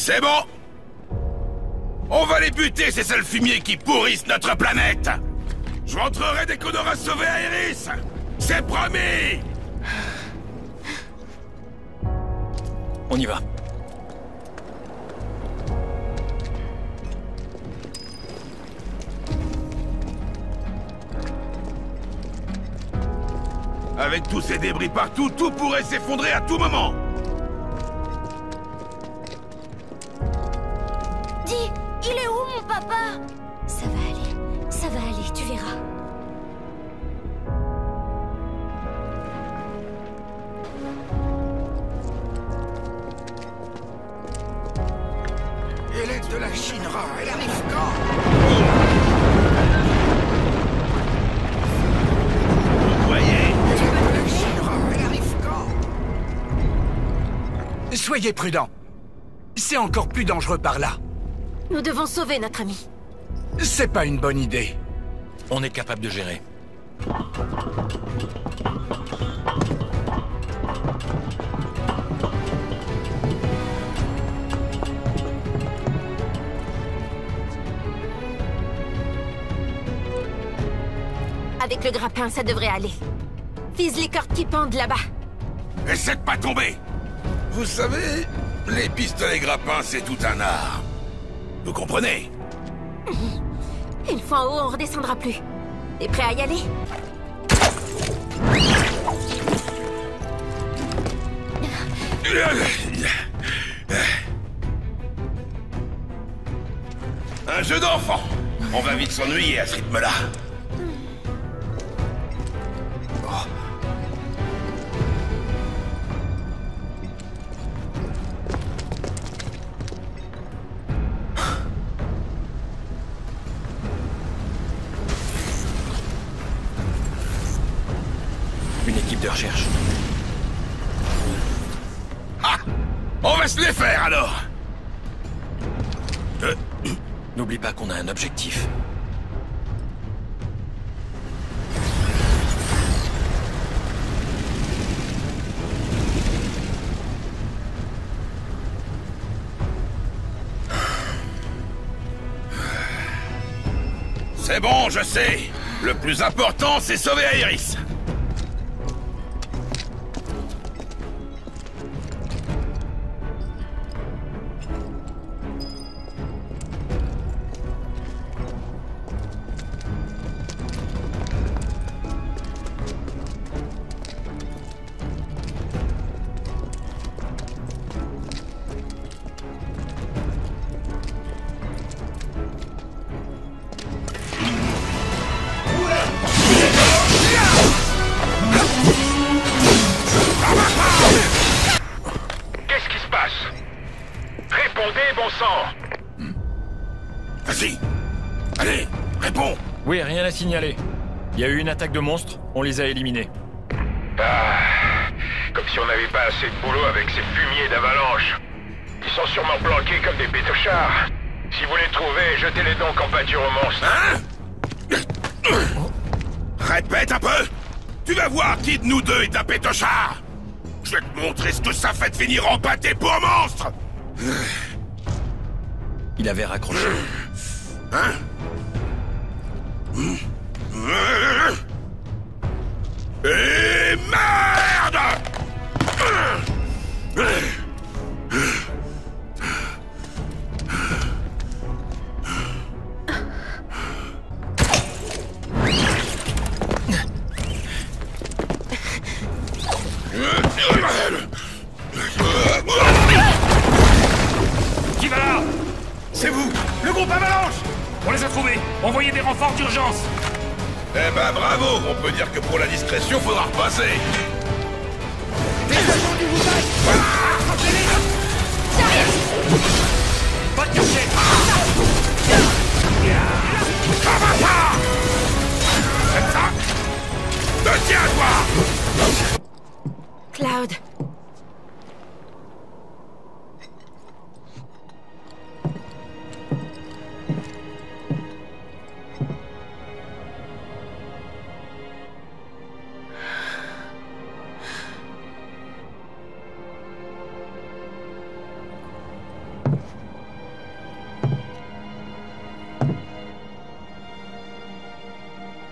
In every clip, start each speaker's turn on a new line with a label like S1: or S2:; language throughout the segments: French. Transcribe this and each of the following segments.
S1: C'est bon! On va les buter, ces sales fumiers qui pourrissent notre planète! Je rentrerai dès qu'on aura sauvé Aeris! C'est promis!
S2: On y va.
S1: Avec tous ces débris partout, tout pourrait s'effondrer à tout moment!
S3: Dis, il est où mon papa? Ça va aller, tu verras.
S4: Elle est de la Shinra, elle arrive quand?
S1: Vous voyez?
S4: Elle est de la Shinra, elle arrive quand? Soyez prudents. C'est encore plus dangereux par là.
S3: Nous devons sauver notre ami.
S4: C'est pas une bonne idée.
S2: On est capable de gérer.
S3: Avec le grappin, ça devrait aller. Vise les cordes qui pendent là-bas.
S1: Essaie de pas tomber! Vous savez, les pistolets grappins, c'est tout un art. Vous comprenez?
S3: Une fois en haut, on redescendra plus. T'es prêt à y aller?
S1: Un jeu d'enfant. On va vite s'ennuyer à ce rythme-là.
S2: Une équipe de recherche.
S1: Ah! On va se les faire alors!
S2: N'oublie pas qu'on a un objectif.
S1: C'est bon, je sais. Le plus important, c'est sauver Aeris.
S5: Qu'est-ce qui se passe? Répondez, bon sang!
S1: Vas-y. Allez, réponds.
S2: Oui, rien à signaler. Il y a eu une attaque de monstres, on les a éliminés.
S5: Ah, comme si on n'avait pas assez de boulot avec ces fumiers d'avalanche. Ils sont sûrement planqués comme des pétochards. Si vous les trouvez, jetez-les donc en pâture aux monstres.
S1: Hein? Répète un peu. Tu vas voir qui de nous deux est un pétochard. Je vais te montrer ce que ça fait de finir en pâté pour monstre.
S2: Il avait raccroché.
S1: Hein? Et merde!
S6: Qui va là?
S1: C'est vous!
S6: Le groupe Avalanche! On les a trouvés! Envoyez des renforts d'urgence!
S1: Eh ben bravo! On peut dire que pour la discrétion, faudra repasser!
S6: Pas de cachette!
S1: Comme ça! Te tiens, toi!
S3: Cloud.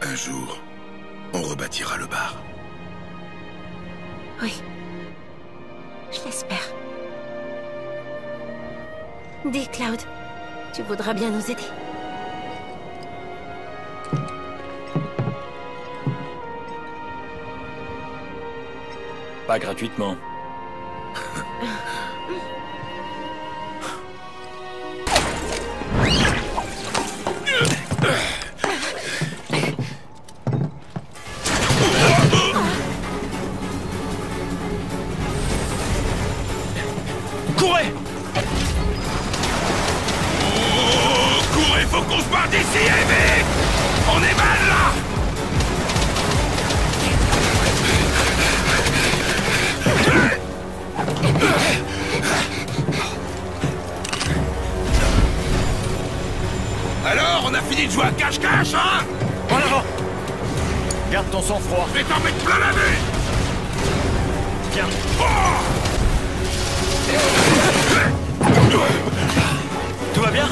S1: Un jour, on rebâtira le bar.
S3: Oui. Je l'espère. Dis, Cloud, tu voudras bien nous aider.
S2: Pas gratuitement.
S1: Courez! Oh, courez, faut qu'on se barre d'ici, et vite! On est mal là! Alors, on a fini de jouer à cache-cache, hein?
S2: En avant! Garde ton sang-froid.
S1: Je vais t'en mettre plein la vue!
S2: Viens. Tout va bien?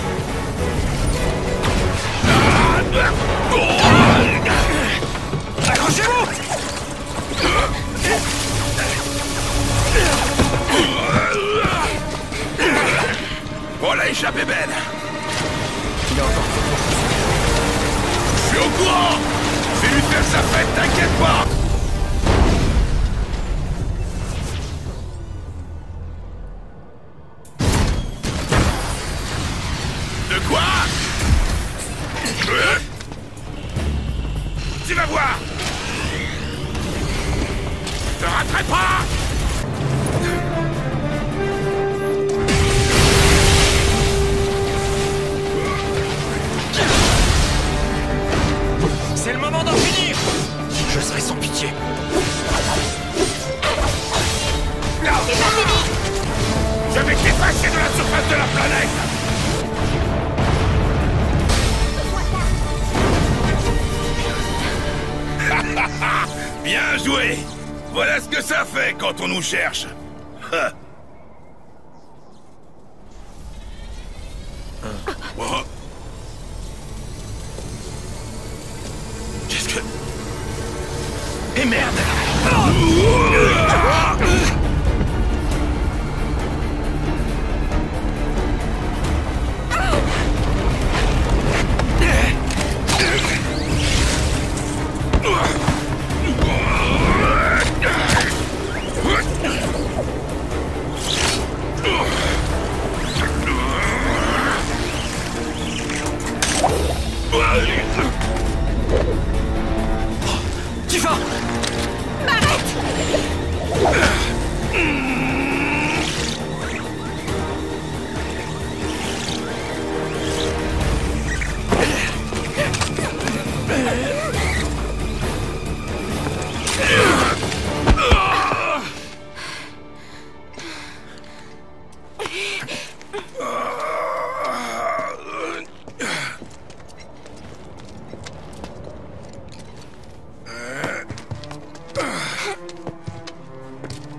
S1: Accrochez-vous! Bon, la échappe est belle.
S2: Il est encore.
S1: Je suis au courant! Je vais lui faire sa fête, t'inquiète pas! De quoi? Tu vas voir! Je te raterai pas!
S2: C'est le moment d'en finir! Je serai sans pitié.
S1: Non! C'est pas fini! Je vais t'effacer de la surface de la planète! Bien joué! Voilà ce que ça fait quand on nous cherche! Oh. Qu'est-ce que... Et merde!
S2: Tifa!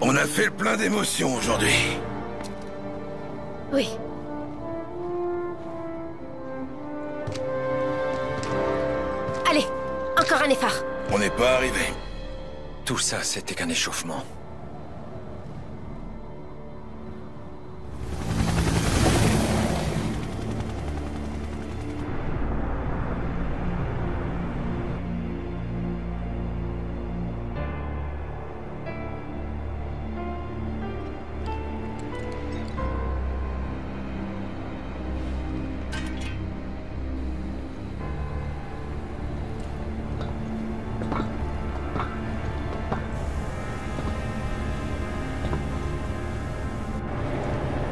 S1: On a fait le plein d'émotions aujourd'hui.
S3: Oui. Allez, encore un effort.
S1: On n'est pas arrivé.
S2: Tout ça, c'était qu'un échauffement.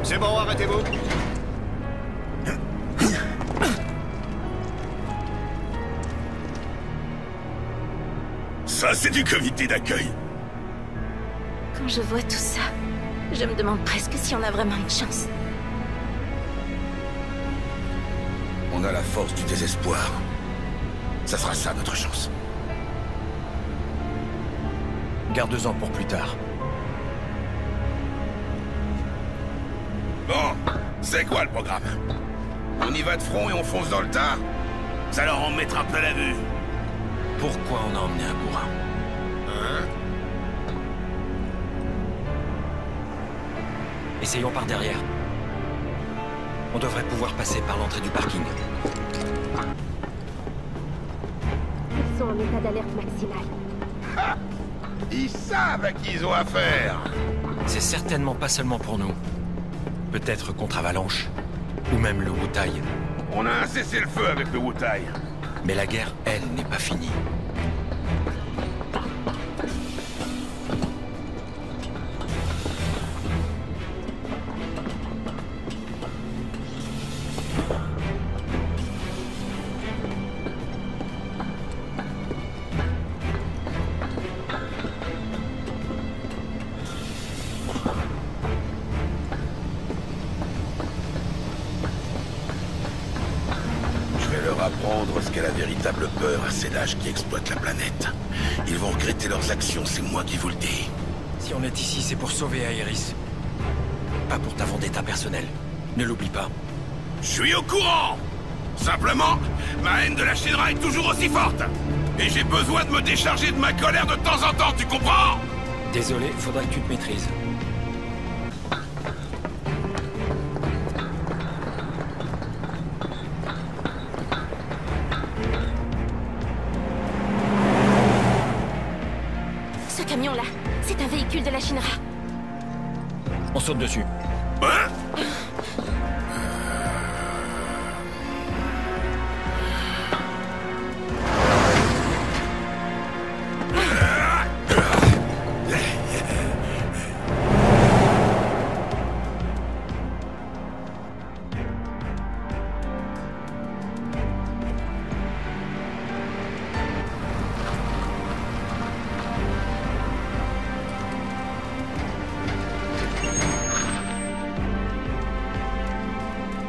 S7: C'est bon, arrêtez-vous.
S1: Ça, c'est du comité d'accueil.
S3: Quand je vois tout ça, je me demande presque si on a vraiment une chance.
S1: On a la force du désespoir. Ça sera ça, notre chance.
S2: Garde-en pour plus tard.
S1: Bon, c'est quoi le programme? On y va de front et on fonce dans le tas? Ça leur en mettra plein la vue.
S2: Pourquoi on a emmené un bourrin?
S1: Hein?
S2: Essayons par derrière. On devrait pouvoir passer par l'entrée du parking.
S8: Ils sont en état d'alerte maximale.
S1: Ils savent à qui ils ont affaire.
S2: C'est certainement pas seulement pour nous. Peut-être contre Avalanche. Ou même le Wutai.
S1: On a un cessez-le-feu avec le Wutai.
S2: Mais la guerre, elle, n'est pas finie.
S1: Apprendre ce qu'est la véritable peur à ces lâches qui exploitent la planète. Ils vont regretter leurs actions, c'est moi qui vous le dis.
S2: Si on est ici, c'est pour sauver Aeris. Pas pour ta vendetta personnelle. Ne l'oublie pas.
S1: Je suis au courant. Simplement, ma haine de la Shinra est toujours aussi forte. Et j'ai besoin de me décharger de ma colère de temps en temps, tu comprends?
S2: Désolé, faudra que tu te maîtrises.
S3: Ce camion-là, c'est un véhicule de la Shinra.
S2: On saute dessus.
S1: Hein?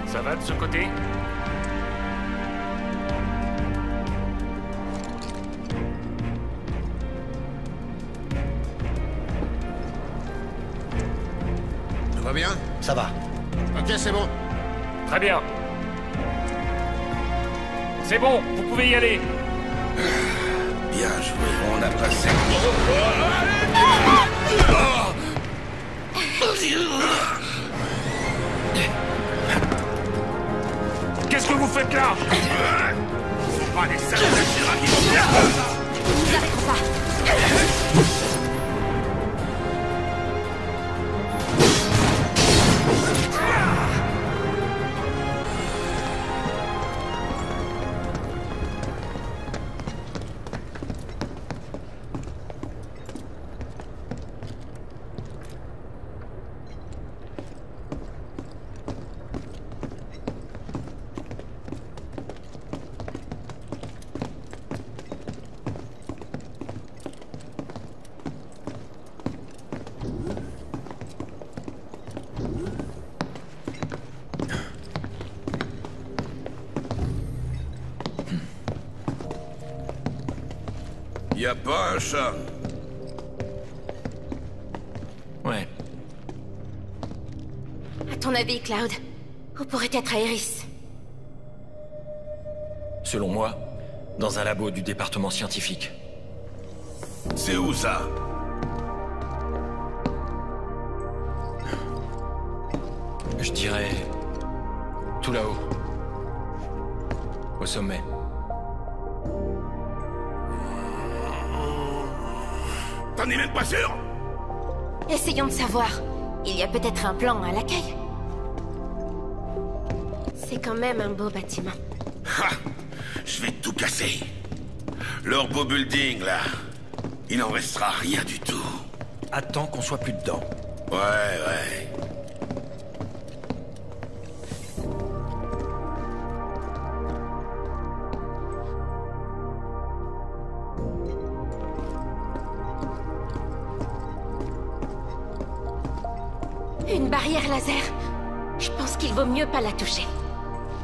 S6: Ça va de ce côté?
S7: Tout va bien?
S4: Ça va.
S7: Ok, c'est bon.
S6: Très bien. C'est bon, vous pouvez y aller.
S1: Bien joué, on a passé...
S6: Qu'est-ce que vous faites là?
S1: Ah, les salauds de la Shinra qui vont bien.
S3: Nous n'arrêtons pas.
S1: Y a pas un chat.
S2: Ouais.
S3: À ton avis, Cloud, où pourrait être Aeris?
S2: Selon moi, dans un labo du département scientifique.
S1: C'est où ça?
S2: Je dirais... tout là-haut. Au sommet.
S1: T'en es même pas sûr?
S3: Essayons de savoir. Il y a peut-être un plan à l'accueil. C'est quand même un beau bâtiment.
S1: Ha! Je vais tout casser. Leur beau building, là. Il n'en restera rien du tout.
S2: Attends qu'on soit plus dedans.
S1: Ouais.
S3: Une barrière laser. Je pense qu'il vaut mieux pas la toucher.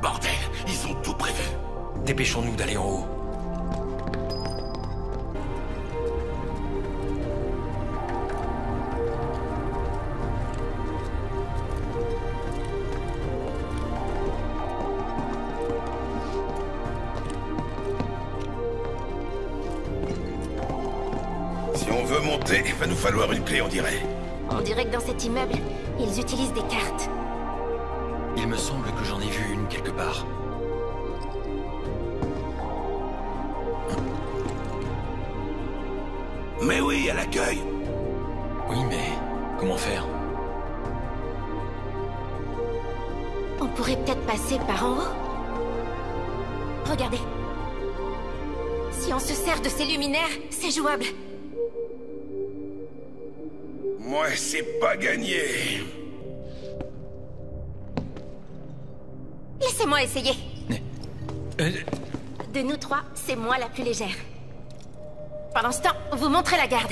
S1: Bordel, ils ont tout prévu.
S2: Dépêchons-nous d'aller en haut.
S1: veut monter, va nous falloir une clé, on dirait.
S3: On dirait que dans cet immeuble, ils utilisent des cartes.
S2: Il me semble que j'en ai vu une quelque part.
S1: Mais oui, à l'accueil.
S2: Oui, mais comment faire?
S3: On pourrait peut-être passer par en haut. Regardez. Si on se sert de ces luminaires, c'est jouable.
S1: Moi, c'est pas gagné.
S3: Laissez-moi essayer.
S2: Euh,
S3: De nous trois, c'est moi la plus légère. Pendant ce temps, vous montrez la garde.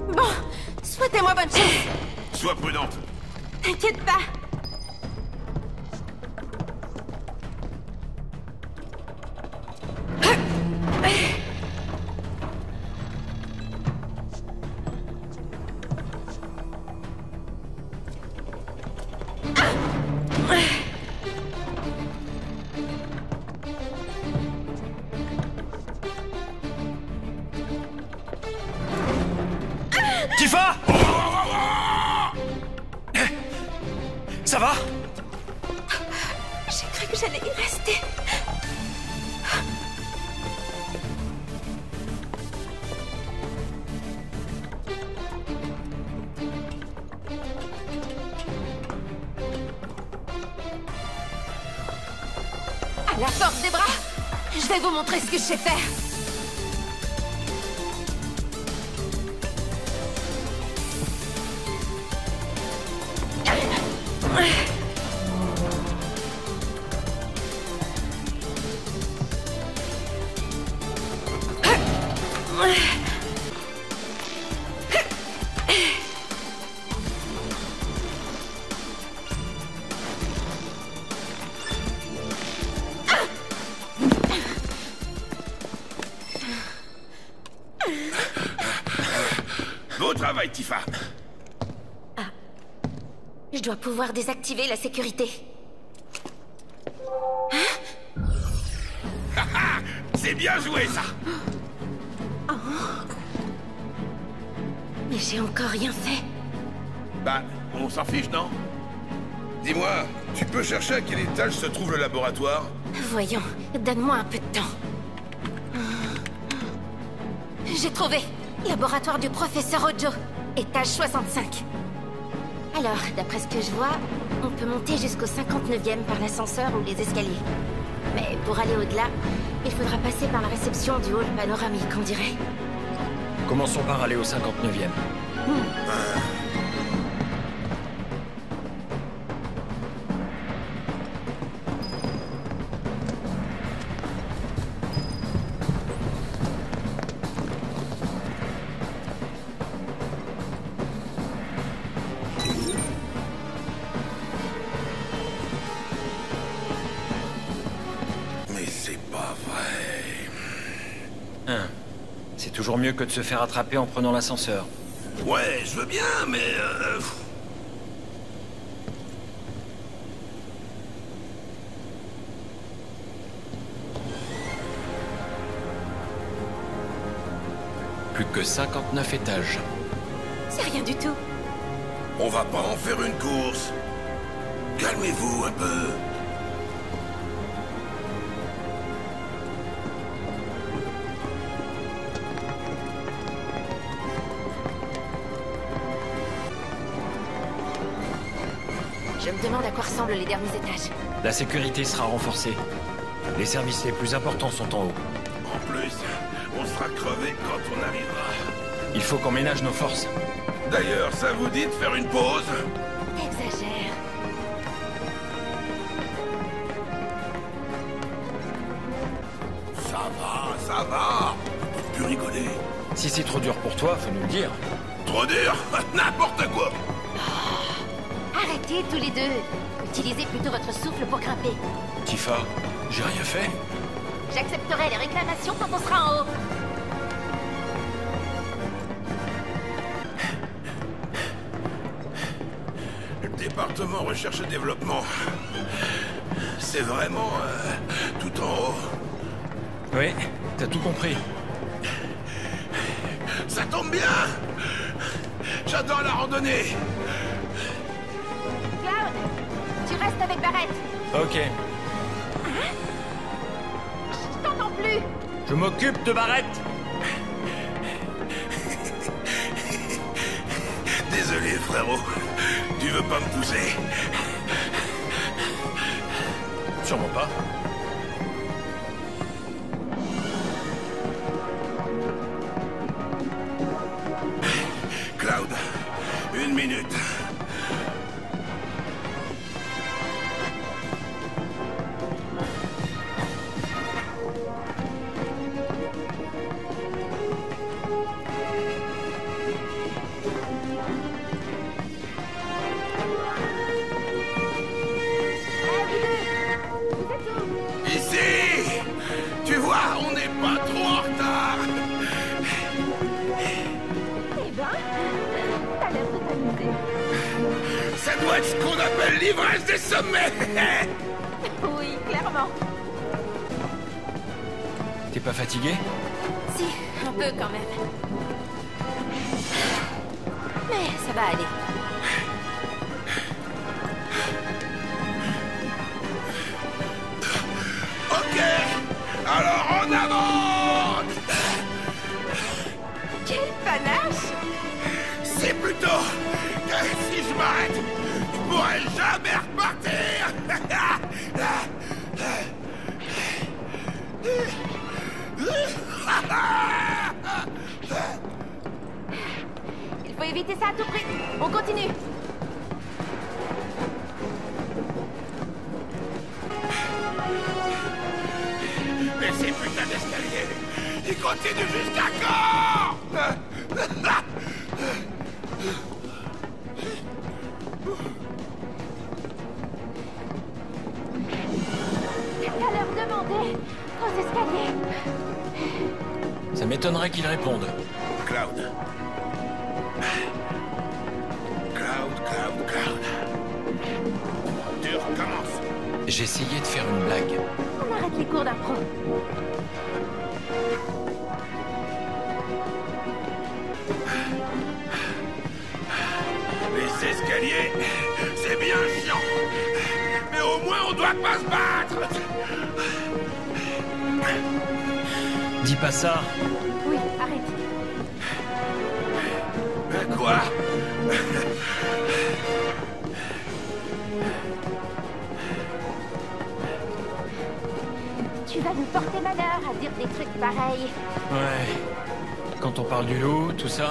S3: Bon, souhaitez-moi bonne chance.
S1: Sois prudente.
S3: T'inquiète pas.
S2: Tifa! Ça va?
S3: J'ai cru que j'allais y rester. À la force des bras, je vais vous montrer ce que je sais faire.
S1: Beau travail, Tifa.
S3: Je dois pouvoir désactiver la sécurité.
S1: C'est bien joué, ça.
S3: Mais j'ai encore rien fait.
S1: Bah, on s'en fiche, non? Dis-moi, tu peux chercher à quel étage se trouve le laboratoire?
S3: Voyons, donne-moi un peu de temps. J'ai trouvé. Laboratoire du professeur Ojo. Étage 65. Alors, d'après ce que je vois, on peut monter jusqu'au 59e par l'ascenseur ou les escaliers. Mais pour aller au-delà, il faudra passer par la réception du hall panoramique, on dirait.
S2: Commençons par aller au 59e.
S1: Mais c'est pas vrai.
S2: C'est toujours mieux que de se faire attraper en prenant l'ascenseur.
S1: Ouais, je veux bien, mais...
S2: Plus que 59 étages.
S3: C'est rien du tout.
S1: On va pas en faire une course. Calmez-vous un peu.
S3: Je me demande à quoi ressemblent les derniers étages.
S2: La sécurité sera renforcée. Les services les plus importants sont en haut.
S1: En plus, on sera crevé quand on arrivera.
S2: Il faut qu'on ménage nos forces.
S1: D'ailleurs, ça vous dit de faire une pause?
S3: T'exagères.
S1: Ça va. On peut plus rigoler.
S2: Si c'est trop dur pour toi, faut nous le dire.
S1: Trop dur? N'importe quoi.
S3: Arrêtez tous les deux. Utilisez plutôt votre souffle pour grimper.
S2: Tifa, j'ai rien fait.
S3: J'accepterai les réclamations quand on sera en haut.
S1: Département recherche et développement. C'est vraiment tout en haut.
S2: Oui, t'as tout compris.
S1: Ça tombe bien. J'adore la randonnée.
S3: Cloud, tu restes avec Barrett.
S2: Ok.
S3: Je t'entends plus.
S2: Je m'occupe de Barrett.
S1: Désolé, frérot. Tu veux pas me pousser?
S2: Sûrement pas.
S1: Cloud, 1 minute. Ici! Tu vois, on n'est pas trop en retard.
S3: Eh ben, t'as l'air de t'amuser.
S1: Ça doit être ce qu'on appelle l'ivresse des sommets.
S3: Oui, clairement.
S2: T'es pas fatigué?
S3: Si, un peu quand même. Mais ça va aller.
S1: Ok, alors en avant.
S3: Quel panache!
S1: C'est plutôt que si je m'arrête, je pourrais jamais repartir.
S3: Il faut éviter ça à tout prix. On continue.
S1: Mais ces putains d'escaliers, ils continuent jusqu'à quand?
S3: T'as leur demander aux escaliers.
S2: Ça m'étonnerait qu'ils répondent.
S1: Cloud. Cloud. Tu recommences.
S2: J'essayais de faire une blague.
S3: On arrête les cours d'impro.
S1: Les escaliers, c'est bien chiant. Mais au moins on doit pas se battre.
S2: Dis pas ça.
S3: Oui, arrête.
S1: Quoi?
S3: Tu vas nous porter malheur à dire des trucs pareils.
S2: Ouais. Quand on parle du loup, tout ça...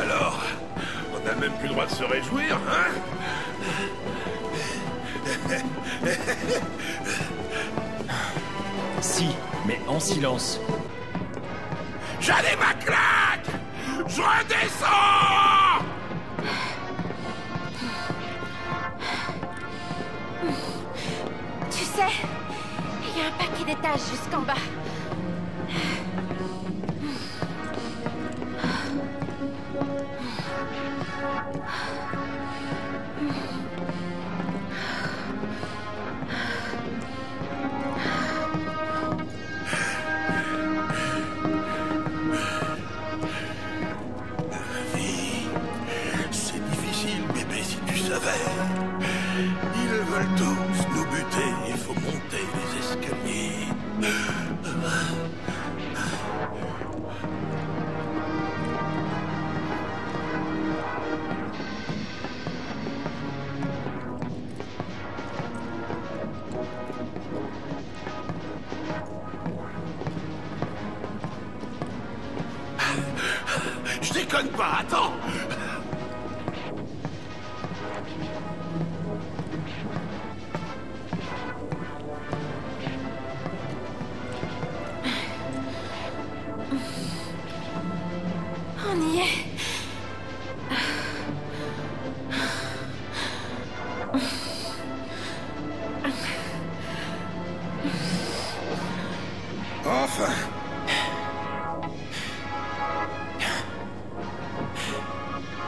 S1: Alors, on n'a même plus le droit de se réjouir, hein?
S2: Si, mais en silence.
S1: J'allais ma claque! Je redescends!
S3: Tu sais, il y a un paquet d'étages jusqu'en bas.
S1: C'est difficile, bébé, si tu savais. Ils veulent tous nous buter. Il faut monter les escaliers. Je déconne pas, attends.
S3: On y est.
S1: Enfin.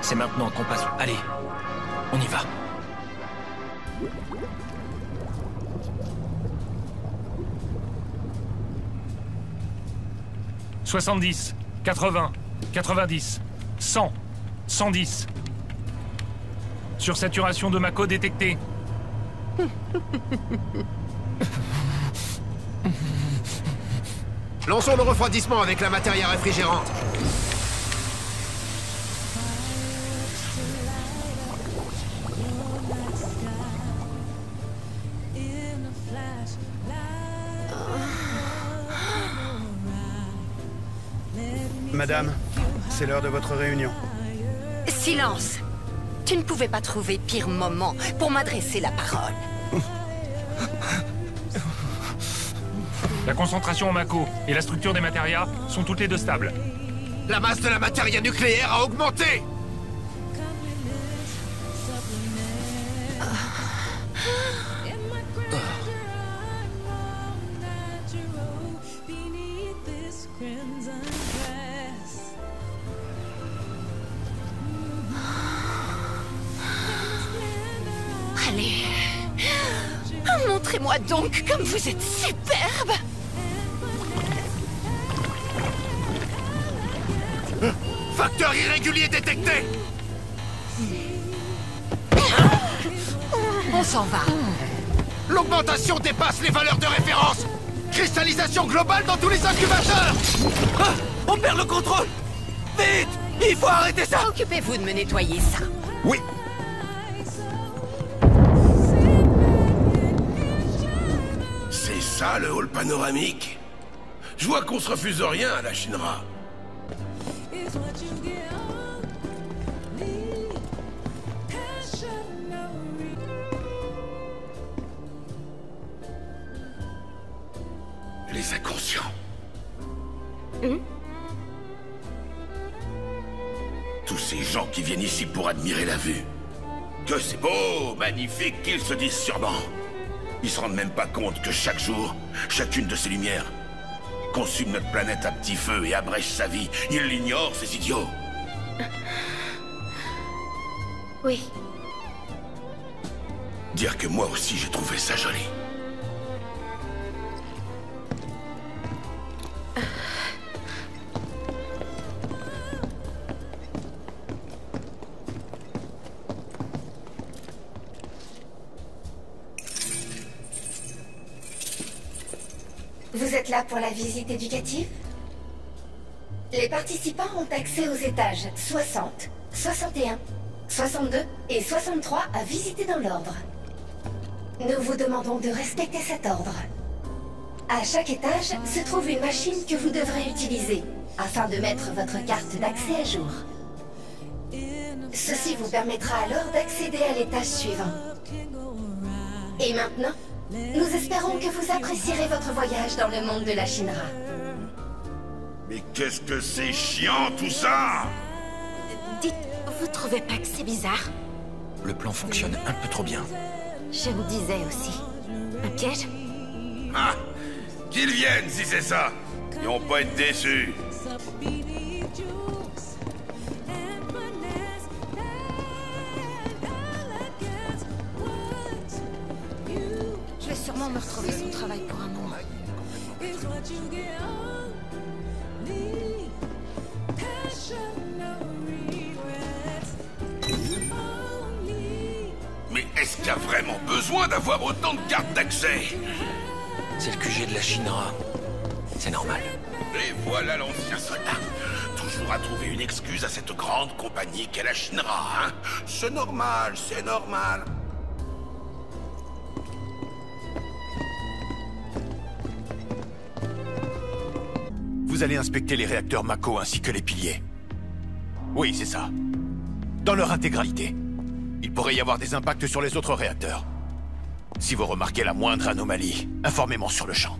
S2: C'est maintenant qu'on passe... Allez, on y va.
S6: « 70, 80, 90, 100, 110. Sursaturation de Mako détectée.
S7: Lançons le refroidissement avec la matière réfrigérante.
S4: Madame, c'est l'heure de votre réunion.
S9: Silence! Tu ne pouvais pas trouver pire moment pour m'adresser la parole.
S6: La concentration en Mako et la structure des matérias sont toutes les deux stables.
S7: La masse de la matière nucléaire a augmenté.
S9: Allez, montrez-moi donc comme vous êtes superbe.
S7: Facteur irrégulier détecté.
S9: On s'en va.
S7: L'augmentation dépasse les valeurs de référence. Cristallisation globale dans tous les incubateurs.
S4: Ah, on perd le contrôle. Vite, il faut arrêter ça.
S9: Occupez-vous de me nettoyer ça.
S4: Oui.
S1: C'est ça le hall panoramique? Je vois qu'on se refuse rien à la Shinra. Les inconscients. Tous ces gens qui viennent ici pour admirer la vue. Que c'est beau, magnifique qu'ils se disent sûrement. Ils se rendent même pas compte que chaque jour, chacune de ces lumières consume notre planète à petit feu et abrège sa vie. Ils l'ignorent, ces idiots.
S3: Oui.
S1: Dire que moi aussi j'ai trouvé ça joli.
S10: Vous êtes là pour la visite éducative? Les participants ont accès aux étages 60, 61, 62 et 63 à visiter dans l'ordre. Nous vous demandons de respecter cet ordre. À chaque étage se trouve une machine que vous devrez utiliser afin de mettre votre carte d'accès à jour. Ceci vous permettra alors d'accéder à l'étage suivant. Et maintenant, nous espérons que vous apprécierez votre voyage dans le monde de la Shinra.
S1: Mais qu'est-ce que c'est chiant tout ça?
S3: Dites, vous trouvez pas que c'est bizarre?
S2: Le plan fonctionne un peu trop bien.
S3: Je me disais aussi. Un piège?
S1: Ah, qu'ils viennent si c'est ça. Ils vont pas être déçus.
S3: Je vais sûrement me retrouver sans travail pour un moment.
S1: Mais est-ce qu'il y a vraiment besoin d'avoir autant de cartes d'accès?
S2: C'est le QG de la Shinra. C'est normal.
S1: Et voilà l'ancien soldat. Toujours à trouver une excuse à cette grande compagnie qu'est la Shinra, hein? C'est normal, c'est normal.
S11: Vous allez inspecter les réacteurs Mako ainsi que les piliers. Oui, c'est ça. Dans leur intégralité. Il pourrait y avoir des impacts sur les autres réacteurs. Si vous remarquez la moindre anomalie, informez-moi sur le champ.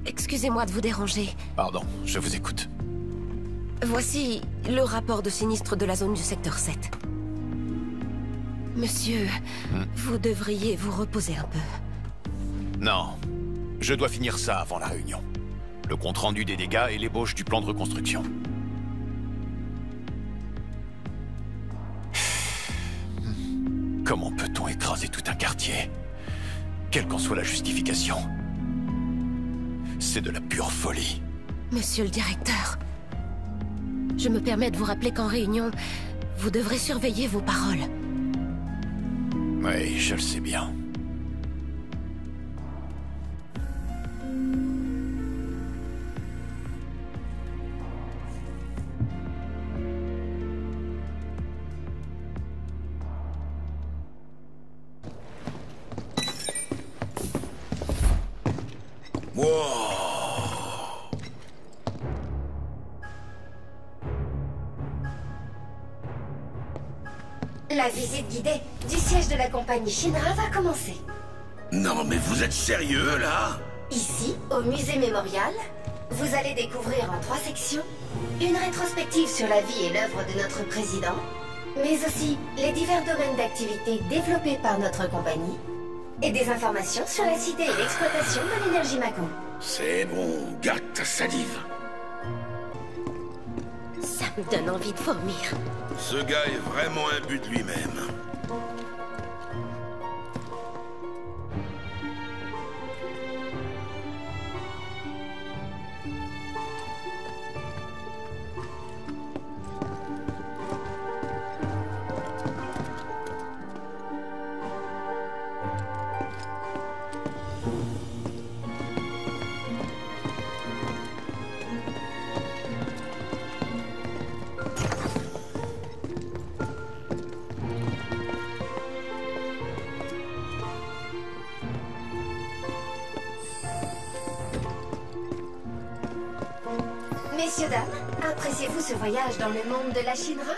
S8: Excusez-moi de vous déranger.
S11: Pardon, je vous écoute.
S8: Voici le rapport de sinistre de la zone du secteur 7. Monsieur, vous devriez vous reposer un peu.
S11: Non. Je dois finir ça avant la réunion. Le compte-rendu des dégâts et l'ébauche du plan de reconstruction. Comment peut-on écraser tout un quartier? Quelle qu'en soit la justification. C'est de la pure folie.
S8: Monsieur le directeur, je me permets de vous rappeler qu'en réunion, vous devrez surveiller vos paroles.
S11: Oui, je le sais bien.
S10: La visite guidée du siège de la compagnie Shinra va commencer.
S1: Non, mais vous êtes sérieux, là?
S10: Ici, au musée mémorial, vous allez découvrir en 3 sections une rétrospective sur la vie et l'œuvre de notre président, mais aussi les divers domaines d'activité développés par notre compagnie, et des informations sur la cité et l'exploitation de l'énergie Mako.
S1: C'est bon, garde ta salive.
S3: Ça me donne envie de vomir.
S1: Ce gars est vraiment imbu de lui-même.
S10: Messieurs, dames, appréciez-vous ce voyage dans le monde de la Shinra?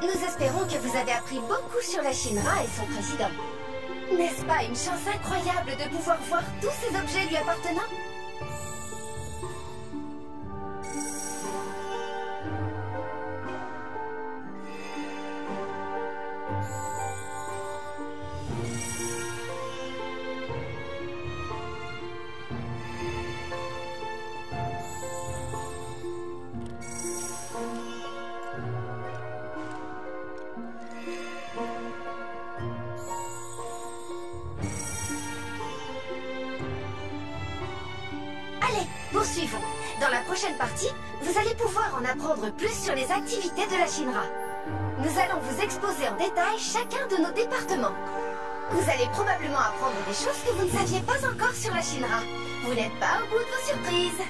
S10: Nous espérons que vous avez appris beaucoup sur la Shinra et son président. N'est-ce pas une chance incroyable de pouvoir voir tous ces objets lui appartenant? Allez, poursuivons. Dans la prochaine partie, vous allez pouvoir en apprendre plus sur les activités de la Shinra. Nous allons vous exposer en détail chacun de nos départements. Vous allez probablement apprendre des choses que vous ne saviez pas encore sur la Shinra. Vous n'êtes pas au bout de vos surprises.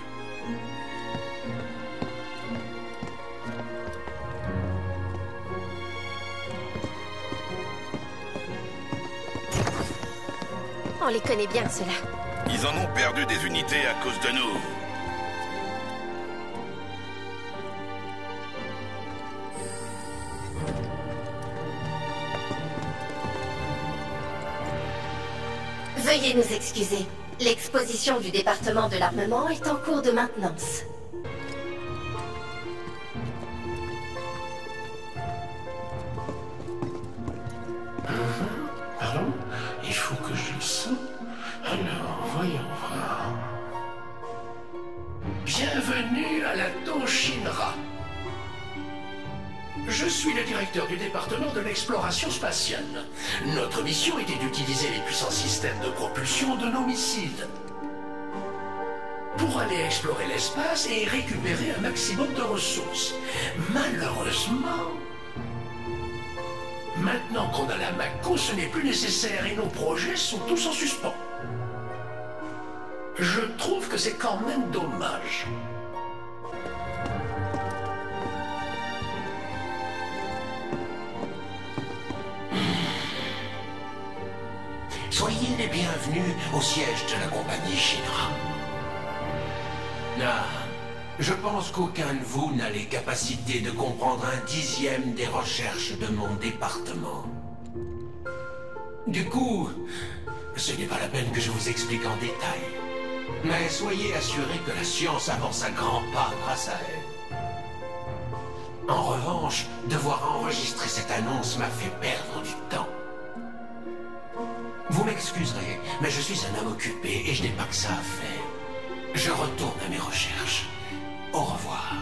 S3: On les connaît bien, ceux-là.
S1: Ils en ont perdu des unités à cause de nous.
S10: Veuillez nous excuser. L'exposition du département de l'armement est en cours de maintenance.
S12: Pardon? Il faut que je le sente. Alors, voyons voir. Bienvenue à la Tour Shinra. Je suis le directeur du département de l'exploration spatiale. Notre mission était d'utiliser les puissants systèmes de propulsion de nos missiles pour aller explorer l'espace et récupérer un maximum de ressources. Malheureusement, maintenant qu'on a la Mako, ce n'est plus nécessaire et nos projets sont tous en suspens. Je trouve que c'est quand même dommage. Soyez les bienvenus au siège de la compagnie Shinra. Ah, je pense qu'aucun de vous n'a les capacités de comprendre 1/10 des recherches de mon département. Du coup, ce n'est pas la peine que je vous explique en détail. Mais soyez assurés que la science avance à grands pas grâce à elle. En revanche, devoir enregistrer cette annonce m'a fait perdre du temps. Vous m'excuserez, mais je suis un homme occupé et je n'ai pas que ça à faire. Je retourne à mes recherches. Au revoir.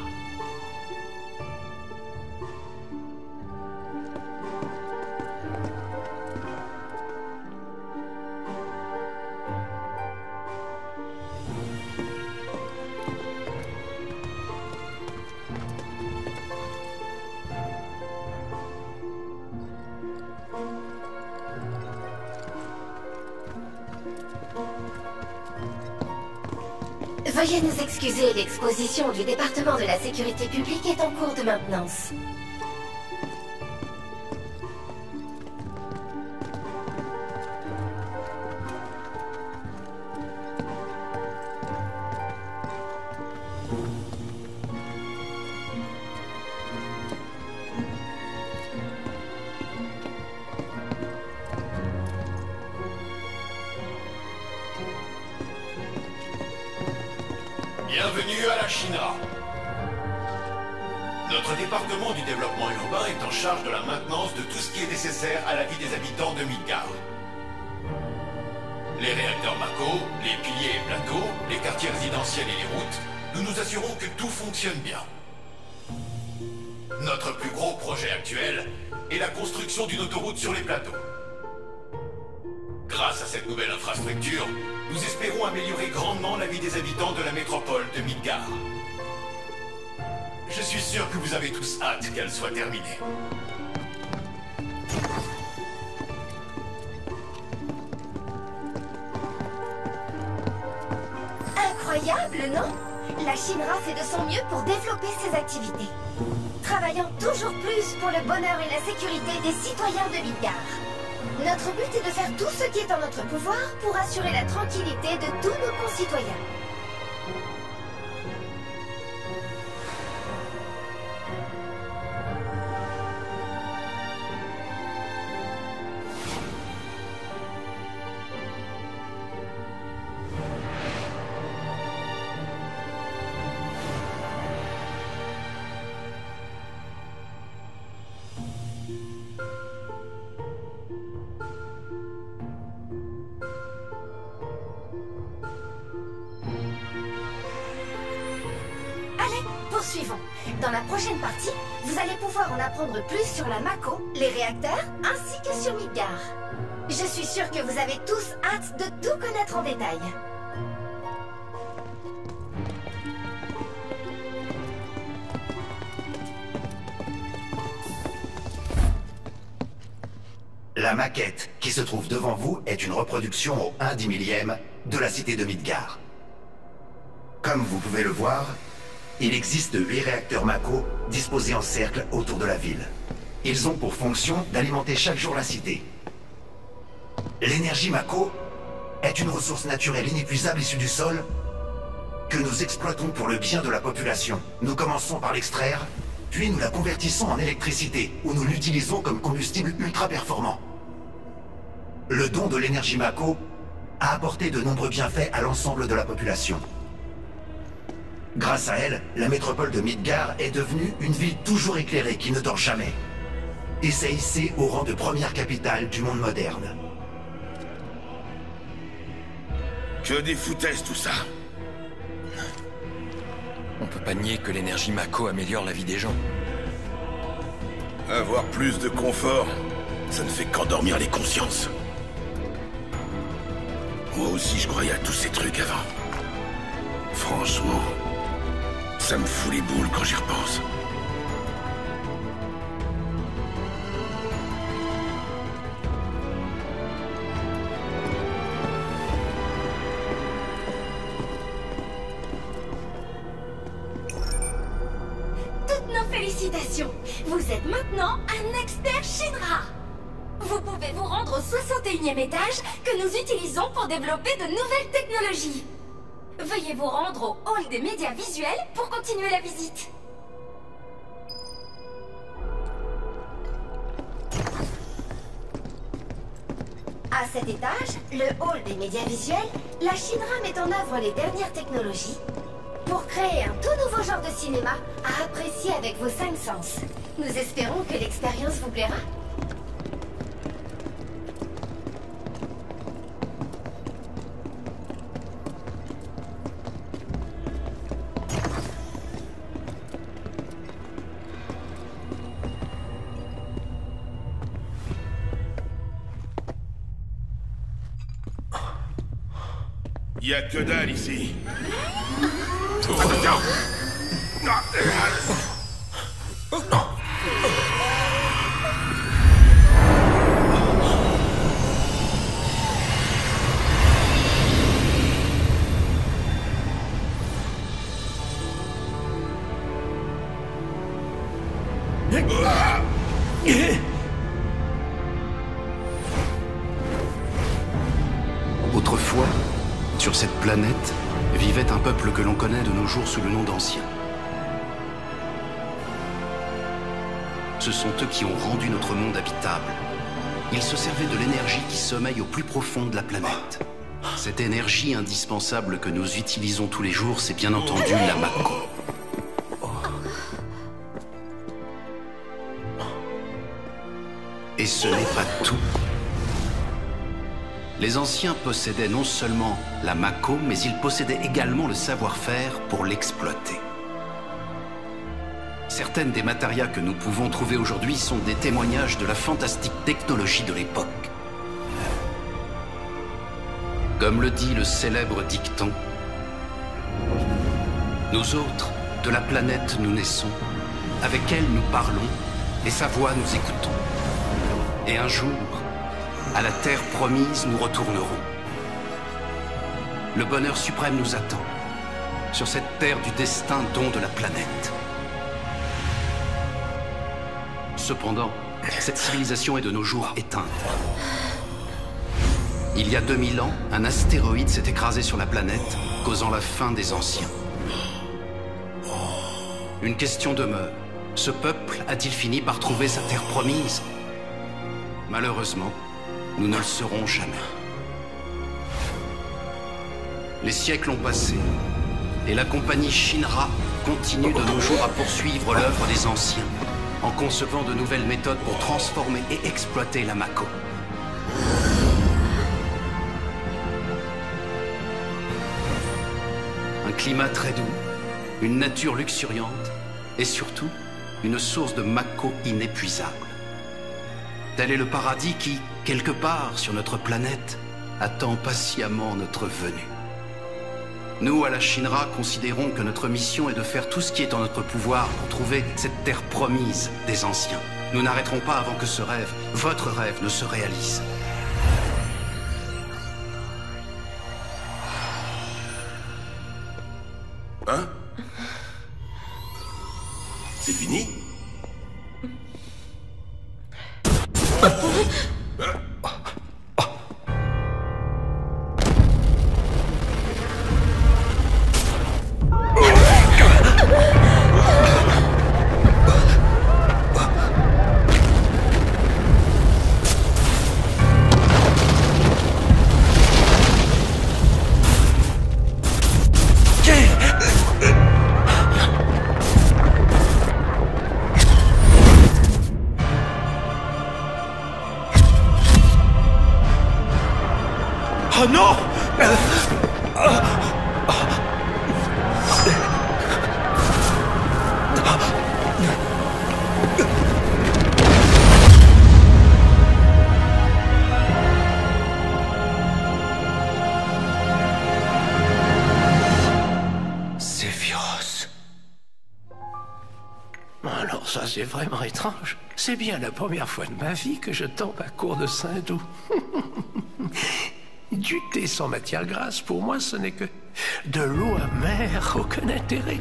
S10: Veuillez nous excuser, l'exposition du département de la sécurité publique est en cours de maintenance.
S11: Bienvenue à la Shinra. Notre département du développement urbain est en charge de la maintenance de tout ce qui est nécessaire à la vie des habitants de Midgar. Les réacteurs Mako, les piliers et plateaux, les quartiers résidentiels et les routes, nous nous assurons que tout fonctionne bien. Notre plus gros projet actuel est la construction d'une autoroute sur les plateaux. Grâce à cette nouvelle infrastructure, nous espérons améliorer grandement la vie des habitants de la métropole de Midgar. Je suis sûr que vous avez tous hâte qu'elle soit terminée.
S10: Incroyable, non? La Shinra fait de son mieux pour développer ses activités. Travaillant toujours plus pour le bonheur et la sécurité des citoyens de Midgar. Notre but est de faire tout ce qui est en notre pouvoir pour assurer la tranquillité de tous nos concitoyens. Poursuivons. Dans la prochaine partie, vous allez pouvoir en apprendre plus sur la Mako, les réacteurs, ainsi que sur Midgar. Je suis sûre que vous avez tous hâte de tout connaître en détail.
S13: La maquette qui se trouve devant vous est une reproduction au 1/10 millième de la cité de Midgar. Comme vous pouvez le voir, il existe 8 réacteurs Mako disposés en cercle autour de la ville. Ils ont pour fonction d'alimenter chaque jour la cité. L'énergie Mako est une ressource naturelle inépuisable issue du sol que nous exploitons pour le bien de la population. Nous commençons par l'extraire, puis nous la convertissons en électricité, où nous l'utilisons comme combustible ultra performant. Le don de l'énergie Mako a apporté de nombreux bienfaits à l'ensemble de la population. Grâce à elle, la métropole de Midgar est devenue une ville toujours éclairée qui ne dort jamais. Et s'est hissée au rang de première capitale du monde moderne.
S1: Que des foutaises tout ça.
S2: On peut pas nier que l'énergie Mako améliore la vie des gens.
S1: Avoir plus de confort, ça ne fait qu'endormir les consciences. Moi aussi je croyais à tous ces trucs avant. Franchement, ça me fout les boules quand j'y repense.
S10: Toutes nos félicitations! Vous êtes maintenant un expert Shinra! Vous pouvez vous rendre au 61e étage que nous utilisons pour développer de nouvelles technologies. Veuillez vous rendre au hall des médias visuels pour continuer la visite. À cet étage, le hall des médias visuels, la Shinra met en œuvre les dernières technologies pour créer un tout nouveau genre de cinéma à apprécier avec vos 5 sens. Nous espérons que l'expérience vous plaira.
S1: Y a que dalle ici.
S14: Autrefois, sur cette planète, vivait un peuple que l'on connaît de nos jours sous le nom d'Anciens. Ce sont eux qui ont rendu notre monde habitable. Ils se servaient de l'énergie qui sommeille au plus profond de la planète. Cette énergie indispensable que nous utilisons tous les jours, c'est bien entendu la Mako. Et ce n'est pas tout. Les Anciens possédaient non seulement la Mako, mais ils possédaient également le savoir-faire pour l'exploiter. Certaines des matérias que nous pouvons trouver aujourd'hui sont des témoignages de la fantastique technologie de l'époque. Comme le dit le célèbre dicton, « Nous autres, de la planète nous naissons, avec elle nous parlons, et sa voix nous écoutons. Et un jour, à la terre promise, nous retournerons. Le bonheur suprême nous attend, sur cette terre du destin don de la planète. » Cependant, cette civilisation est de nos jours éteinte. Il y a 2000 ans, un astéroïde s'est écrasé sur la planète, causant la fin des Anciens. Une question demeure. Ce peuple a-t-il fini par trouver sa terre promise? Malheureusement, nous ne le saurons jamais. Les siècles ont passé, et la compagnie Shinra continue de nos jours à poursuivre l'œuvre des Anciens, en concevant de nouvelles méthodes pour transformer et exploiter la Mako. Un climat très doux, une nature luxuriante, et surtout, une source de Mako inépuisable. Tel est le paradis qui, quelque part sur notre planète, attend patiemment notre venue. Nous, à la Shinra, considérons que notre mission est de faire tout ce qui est en notre pouvoir pour trouver cette terre promise des Anciens. Nous n'arrêterons pas avant que ce rêve, votre rêve, ne se réalise.
S1: Hein? C'est fini?
S12: Oh non! Sephiroth. Alors ça, c'est vraiment étrange. C'est bien la première fois de ma vie que je tombe à court de Saint-Doux. Du thé sans matière grasse, pour moi, ce n'est que de l'eau amère, aucun intérêt.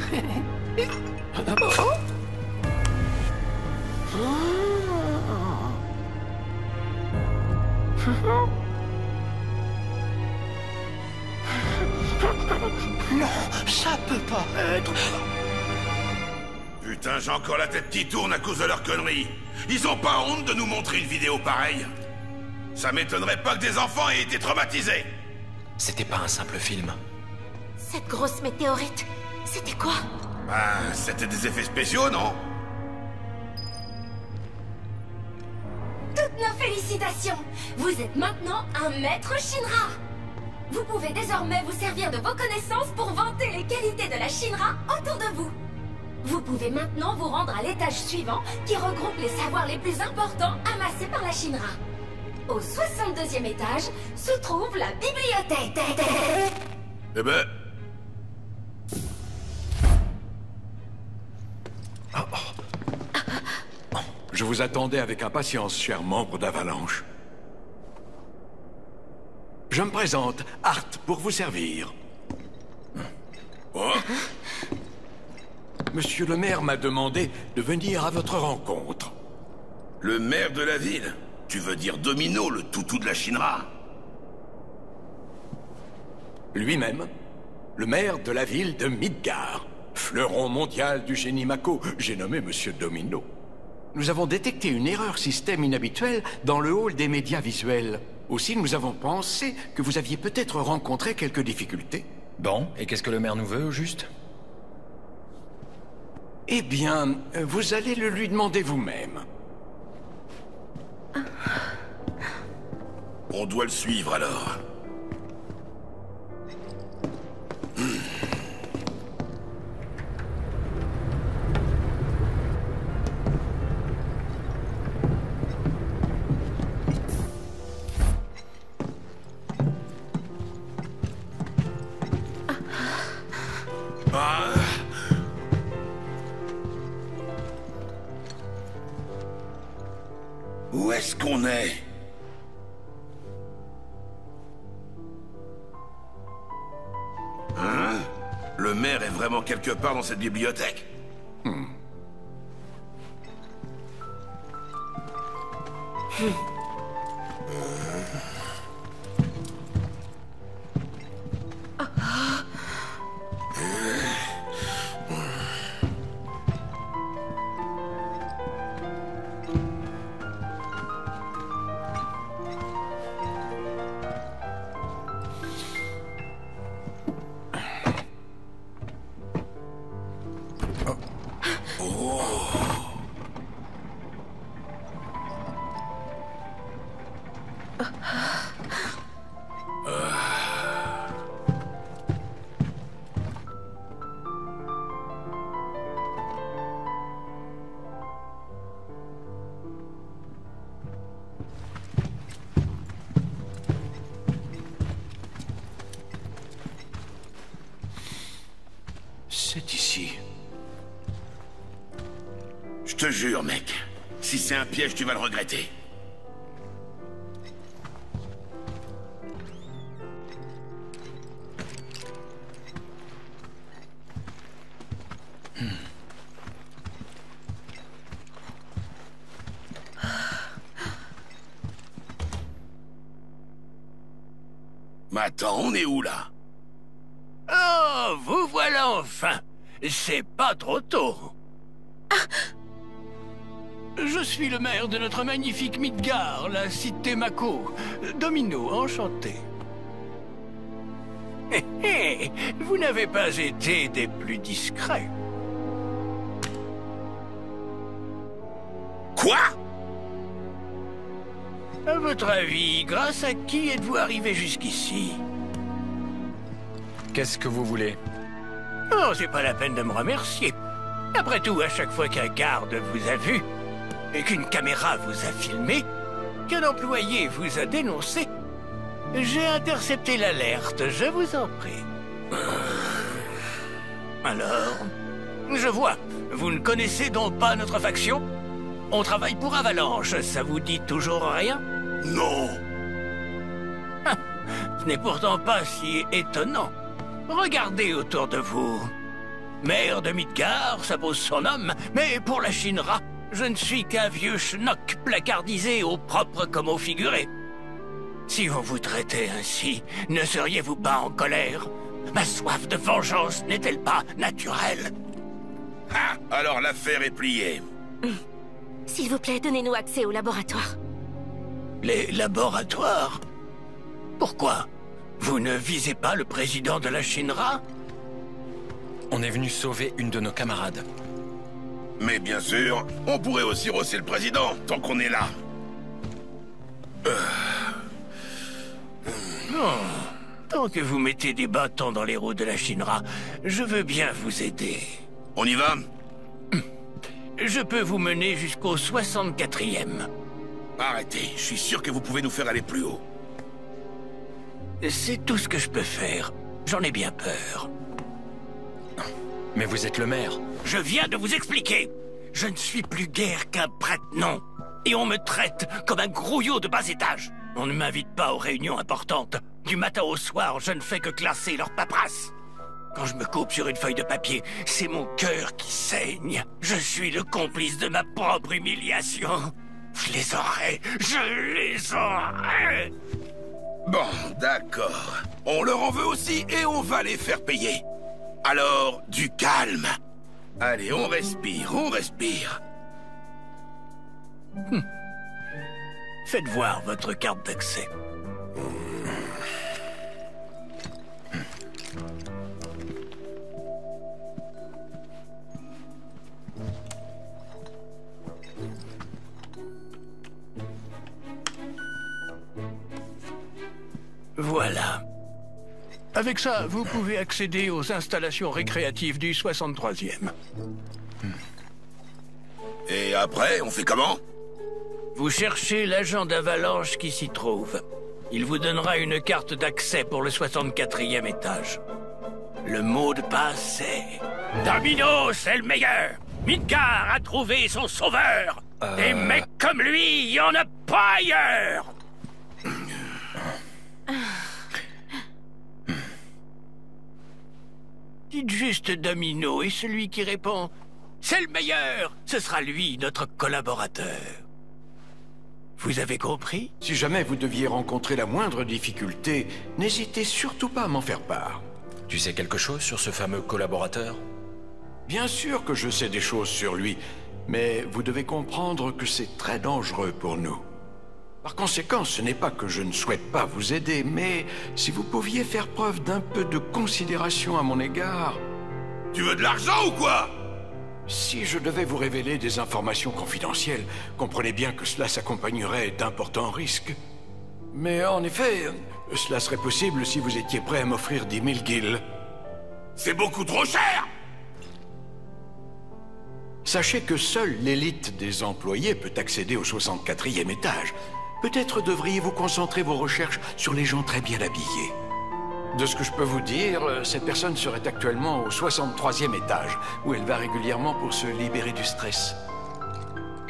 S12: Non, ça peut pas être...
S1: Putain, j'ai encore la tête qui tourne à cause de leurs conneries. Ils ont pas honte de nous montrer une vidéo pareille? Ça m'étonnerait pas que des enfants aient été traumatisés.
S2: C'était pas un simple film.
S3: Cette grosse météorite, c'était quoi?
S1: Ben, c'était des effets spéciaux, non?
S10: Toutes nos félicitations! Vous êtes maintenant un maître Shinra! Vous pouvez désormais vous servir de vos connaissances pour vanter les qualités de la Shinra autour de vous. Vous pouvez maintenant vous rendre à l'étage suivant qui regroupe les savoirs les plus importants amassés par la Shinra. Au 62e étage se trouve la bibliothèque.
S1: Eh ben...
S15: Je vous attendais avec impatience, chers membres d'Avalanche. Je me présente, Art, pour vous servir.
S1: Oh.
S15: Monsieur le maire m'a demandé de venir à votre rencontre.
S1: Le maire de la ville? Tu veux dire Domino, le toutou de la Shinra?
S15: Lui-même, le maire de la ville de Midgar. Fleuron mondial du génie Mako, j'ai nommé Monsieur Domino. Nous avons détecté une erreur système inhabituelle dans le hall des médias visuels. Aussi, nous avons pensé que vous aviez peut-être rencontré quelques difficultés.
S2: Bon, et qu'est-ce que le maire nous veut, au juste?
S15: Eh bien, vous allez le lui demander vous-même.
S1: On doit le suivre, alors. Où est-ce qu'on est? Hein? Le maire est vraiment quelque part dans cette bibliothèque?
S15: C'est ici.
S1: Je te jure, mec. Si c'est un piège, tu vas le regretter. Mais attends, on est où, là?
S12: Oh, vous voilà enfin. C'est pas trop tôt. Je suis le maire de notre magnifique Midgar, la cité Mako. Domino, enchanté. Hé hé, vous n'avez pas été des plus discrets.
S1: Quoi?
S12: À votre avis, grâce à qui êtes-vous arrivé jusqu'ici?
S2: Qu'est-ce que vous voulez?
S12: Oh, c'est pas la peine de me remercier. Après tout, à chaque fois qu'un garde vous a vu, et qu'une caméra vous a filmé, qu'un employé vous a dénoncé, j'ai intercepté l'alerte, je vous en prie. Alors, je vois, vous ne connaissez donc pas notre faction? On travaille pour Avalanche, ça vous dit toujours rien?
S1: Non.
S12: Ce n'est pourtant pas si étonnant. Regardez autour de vous. Maire de Midgar, ça pose son homme, mais pour la Shinra, je ne suis qu'un vieux schnock placardisé au propre comme au figuré. Si on vous traitait ainsi, ne seriez-vous pas en colère? Ma soif de vengeance n'est-elle pas naturelle?
S1: Ah, alors l'affaire est pliée.
S3: S'il vous plaît, donnez-nous accès au laboratoire.
S12: Les laboratoires? Pourquoi? Vous ne visez pas le président de la Shinra?
S2: On est venu sauver une de nos camarades.
S1: Mais bien sûr, on pourrait aussi rosser le président, tant qu'on est là.
S12: Non. Tant que vous mettez des bâtons dans les roues de la Shinra, je veux bien vous aider.
S1: On y va?
S12: Je peux vous mener jusqu'au 64e.
S1: Arrêtez, je suis sûr que vous pouvez nous faire aller plus haut.
S12: C'est tout ce que je peux faire. J'en ai bien peur.
S2: Mais vous êtes le maire.
S12: Je viens de vous expliquer. Je ne suis plus guère qu'un prêtre, non. Et on me traite comme un grouillot de bas étage. On ne m'invite pas aux réunions importantes. Du matin au soir, je ne fais que classer leur paperasse.
S4: Quand je me coupe sur une feuille de papier, c'est mon cœur qui saigne. Je suis le complice de ma propre humiliation. Je les aurai.
S1: Bon, d'accord. On leur en veut aussi et on va les faire payer. Alors, du calme. Allez, on respire.
S4: Faites voir votre carte d'accès. Voilà. Avec ça, vous pouvez accéder aux installations récréatives du 63e.
S1: Et après, on fait comment?
S4: Vous cherchez l'agent d'Avalanche qui s'y trouve. Il vous donnera une carte d'accès pour le 64e étage. Le mot de passe est... Domino, c'est le meilleur! Midgar a trouvé son sauveur! Des mecs comme lui, il y en a pas ailleurs! Dites juste Domino et celui qui répond « C'est le meilleur !» Ce sera lui, notre collaborateur. Vous avez compris?
S15: Si jamais vous deviez rencontrer la moindre difficulté, n'hésitez surtout pas à m'en faire part.
S2: Tu sais quelque chose sur ce fameux collaborateur?
S15: Bien sûr que je sais des choses sur lui, mais vous devez comprendre que c'est très dangereux pour nous. Par conséquent, ce n'est pas que je ne souhaite pas vous aider, mais si vous pouviez faire preuve d'un peu de considération à mon égard...
S1: Tu veux de l'argent ou quoi?
S15: Si je devais vous révéler des informations confidentielles, comprenez bien que cela s'accompagnerait d'importants risques. Mais en effet, cela serait possible si vous étiez prêt à m'offrir 10 000 guilds.
S1: C'est beaucoup trop cher!
S15: Sachez que seule l'élite des employés peut accéder au 64e étage. Peut-être devriez-vous concentrer vos recherches sur les gens très bien habillés. De ce que je peux vous dire, cette personne serait actuellement au 63e étage, où elle va régulièrement pour se libérer du stress.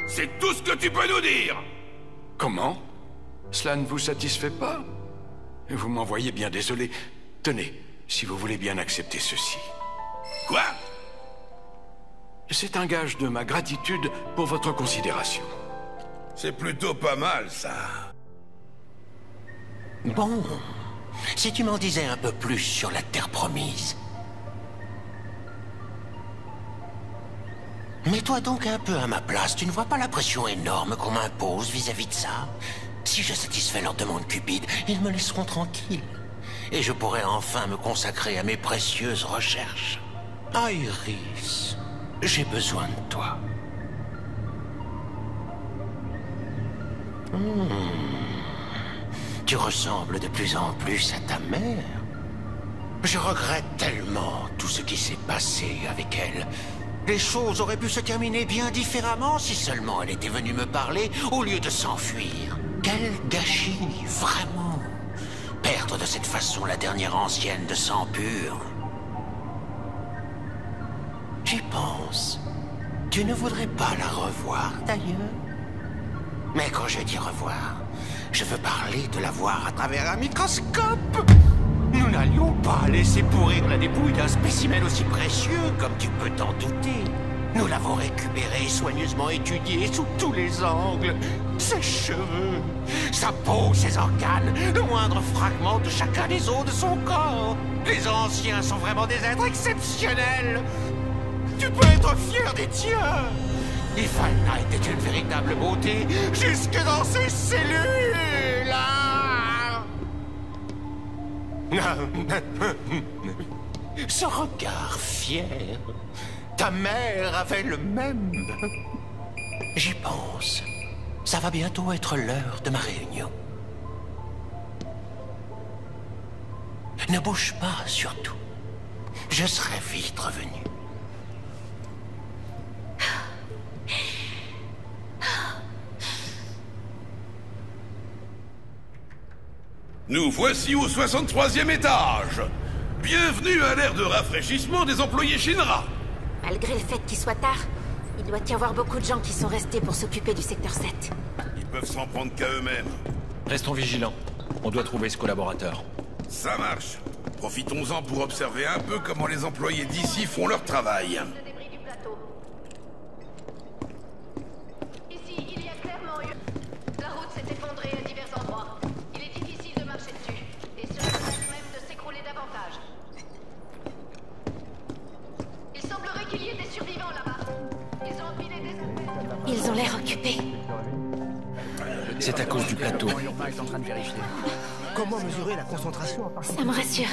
S1: C'est tout ce que tu peux nous dire!
S15: Comment? Cela ne vous satisfait pas? Vous m'en voyez bien désolé. Tenez, si vous voulez bien accepter ceci.
S1: Quoi?
S15: C'est un gage de ma gratitude pour votre considération.
S1: C'est plutôt pas mal, ça.
S12: Bon, si tu m'en disais un peu plus sur la Terre Promise. Mets-toi donc un peu à ma place. Tu ne vois pas la pression énorme qu'on m'impose vis-à-vis de ça? Si je satisfais leur demande cupide, ils me laisseront tranquille. Et je pourrai enfin me consacrer à mes précieuses recherches. Ah, Iris, j'ai besoin de toi. Tu ressembles de plus en plus à ta mère. Je regrette tellement tout ce qui s'est passé avec elle. Les choses auraient pu se terminer bien différemment si seulement elle était venue me parler au lieu de s'enfuir. Quel gâchis, vraiment. Perdre de cette façon la dernière ancienne de sang pur. J'y pense. Tu ne voudrais pas la revoir, d'ailleurs? Mais quand je dis revoir, je veux parler de la voir à travers un microscope. Nous n'allions pas laisser pourrir la dépouille d'un spécimen aussi précieux, comme tu peux t'en douter. Nous l'avons récupéré, soigneusement étudié sous tous les angles. Ses cheveux, sa peau, ses organes, le moindre fragment de chacun des os de son corps. Les anciens sont vraiment des êtres exceptionnels. Tu peux être fier des tiens. Ifalna était une véritable beauté, jusque dans ses cellules. Ce regard fier, ta mère avait le même. J'y pense. Ça va bientôt être l'heure de ma réunion. Ne bouge pas, surtout. Je serai vite revenu.
S1: Nous voici au 63e étage. Bienvenue à l'ère de rafraîchissement des employés Shinra.
S3: Malgré le fait qu'il soit tard, il doit y avoir beaucoup de gens qui sont restés pour s'occuper du secteur 7.
S1: Ils peuvent s'en prendre qu'à eux-mêmes.
S2: Restons vigilants. On doit trouver ce collaborateur.
S1: Ça marche. Profitons-en pour observer un peu comment les employés d'ici font leur travail.
S16: Ici, il y a clairement eu... La route s'est effondrée à divers endroits. Il est difficile de marcher dessus. Et sur le train même de s'écrouler davantage. Il semblerait qu'il y ait des survivants là-bas. Ils ont empilé des affaires.
S3: Ils ont l'air occupés.
S2: C'est à cause du plateau.
S17: Comment mesurer la concentration?
S3: Ça me rassure.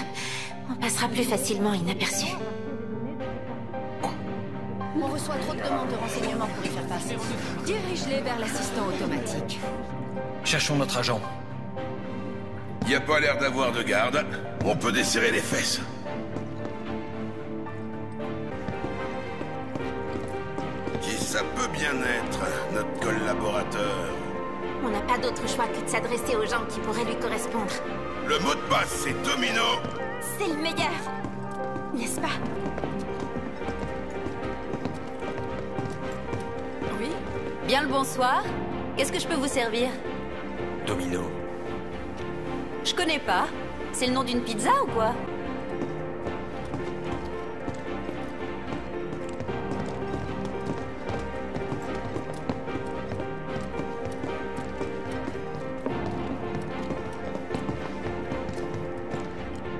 S3: On passera plus facilement inaperçu.
S10: On reçoit trop de demandes de renseignements pour y faire face. Dirige-les vers l'assistant automatique.
S2: Cherchons notre agent.
S1: Y a pas l'air d'avoir de garde. On peut desserrer les fesses. Qui ça peut bien être, notre collaborateur?
S3: On n'a pas d'autre choix que de s'adresser aux gens qui pourraient lui correspondre.
S1: Le mot de passe, c'est Domino.
S3: C'est le meilleur, n'est-ce pas?
S10: Oui? Bien le bonsoir. Qu'est-ce que je peux vous servir?
S2: Domino.
S10: Je connais pas. C'est le nom d'une pizza ou quoi?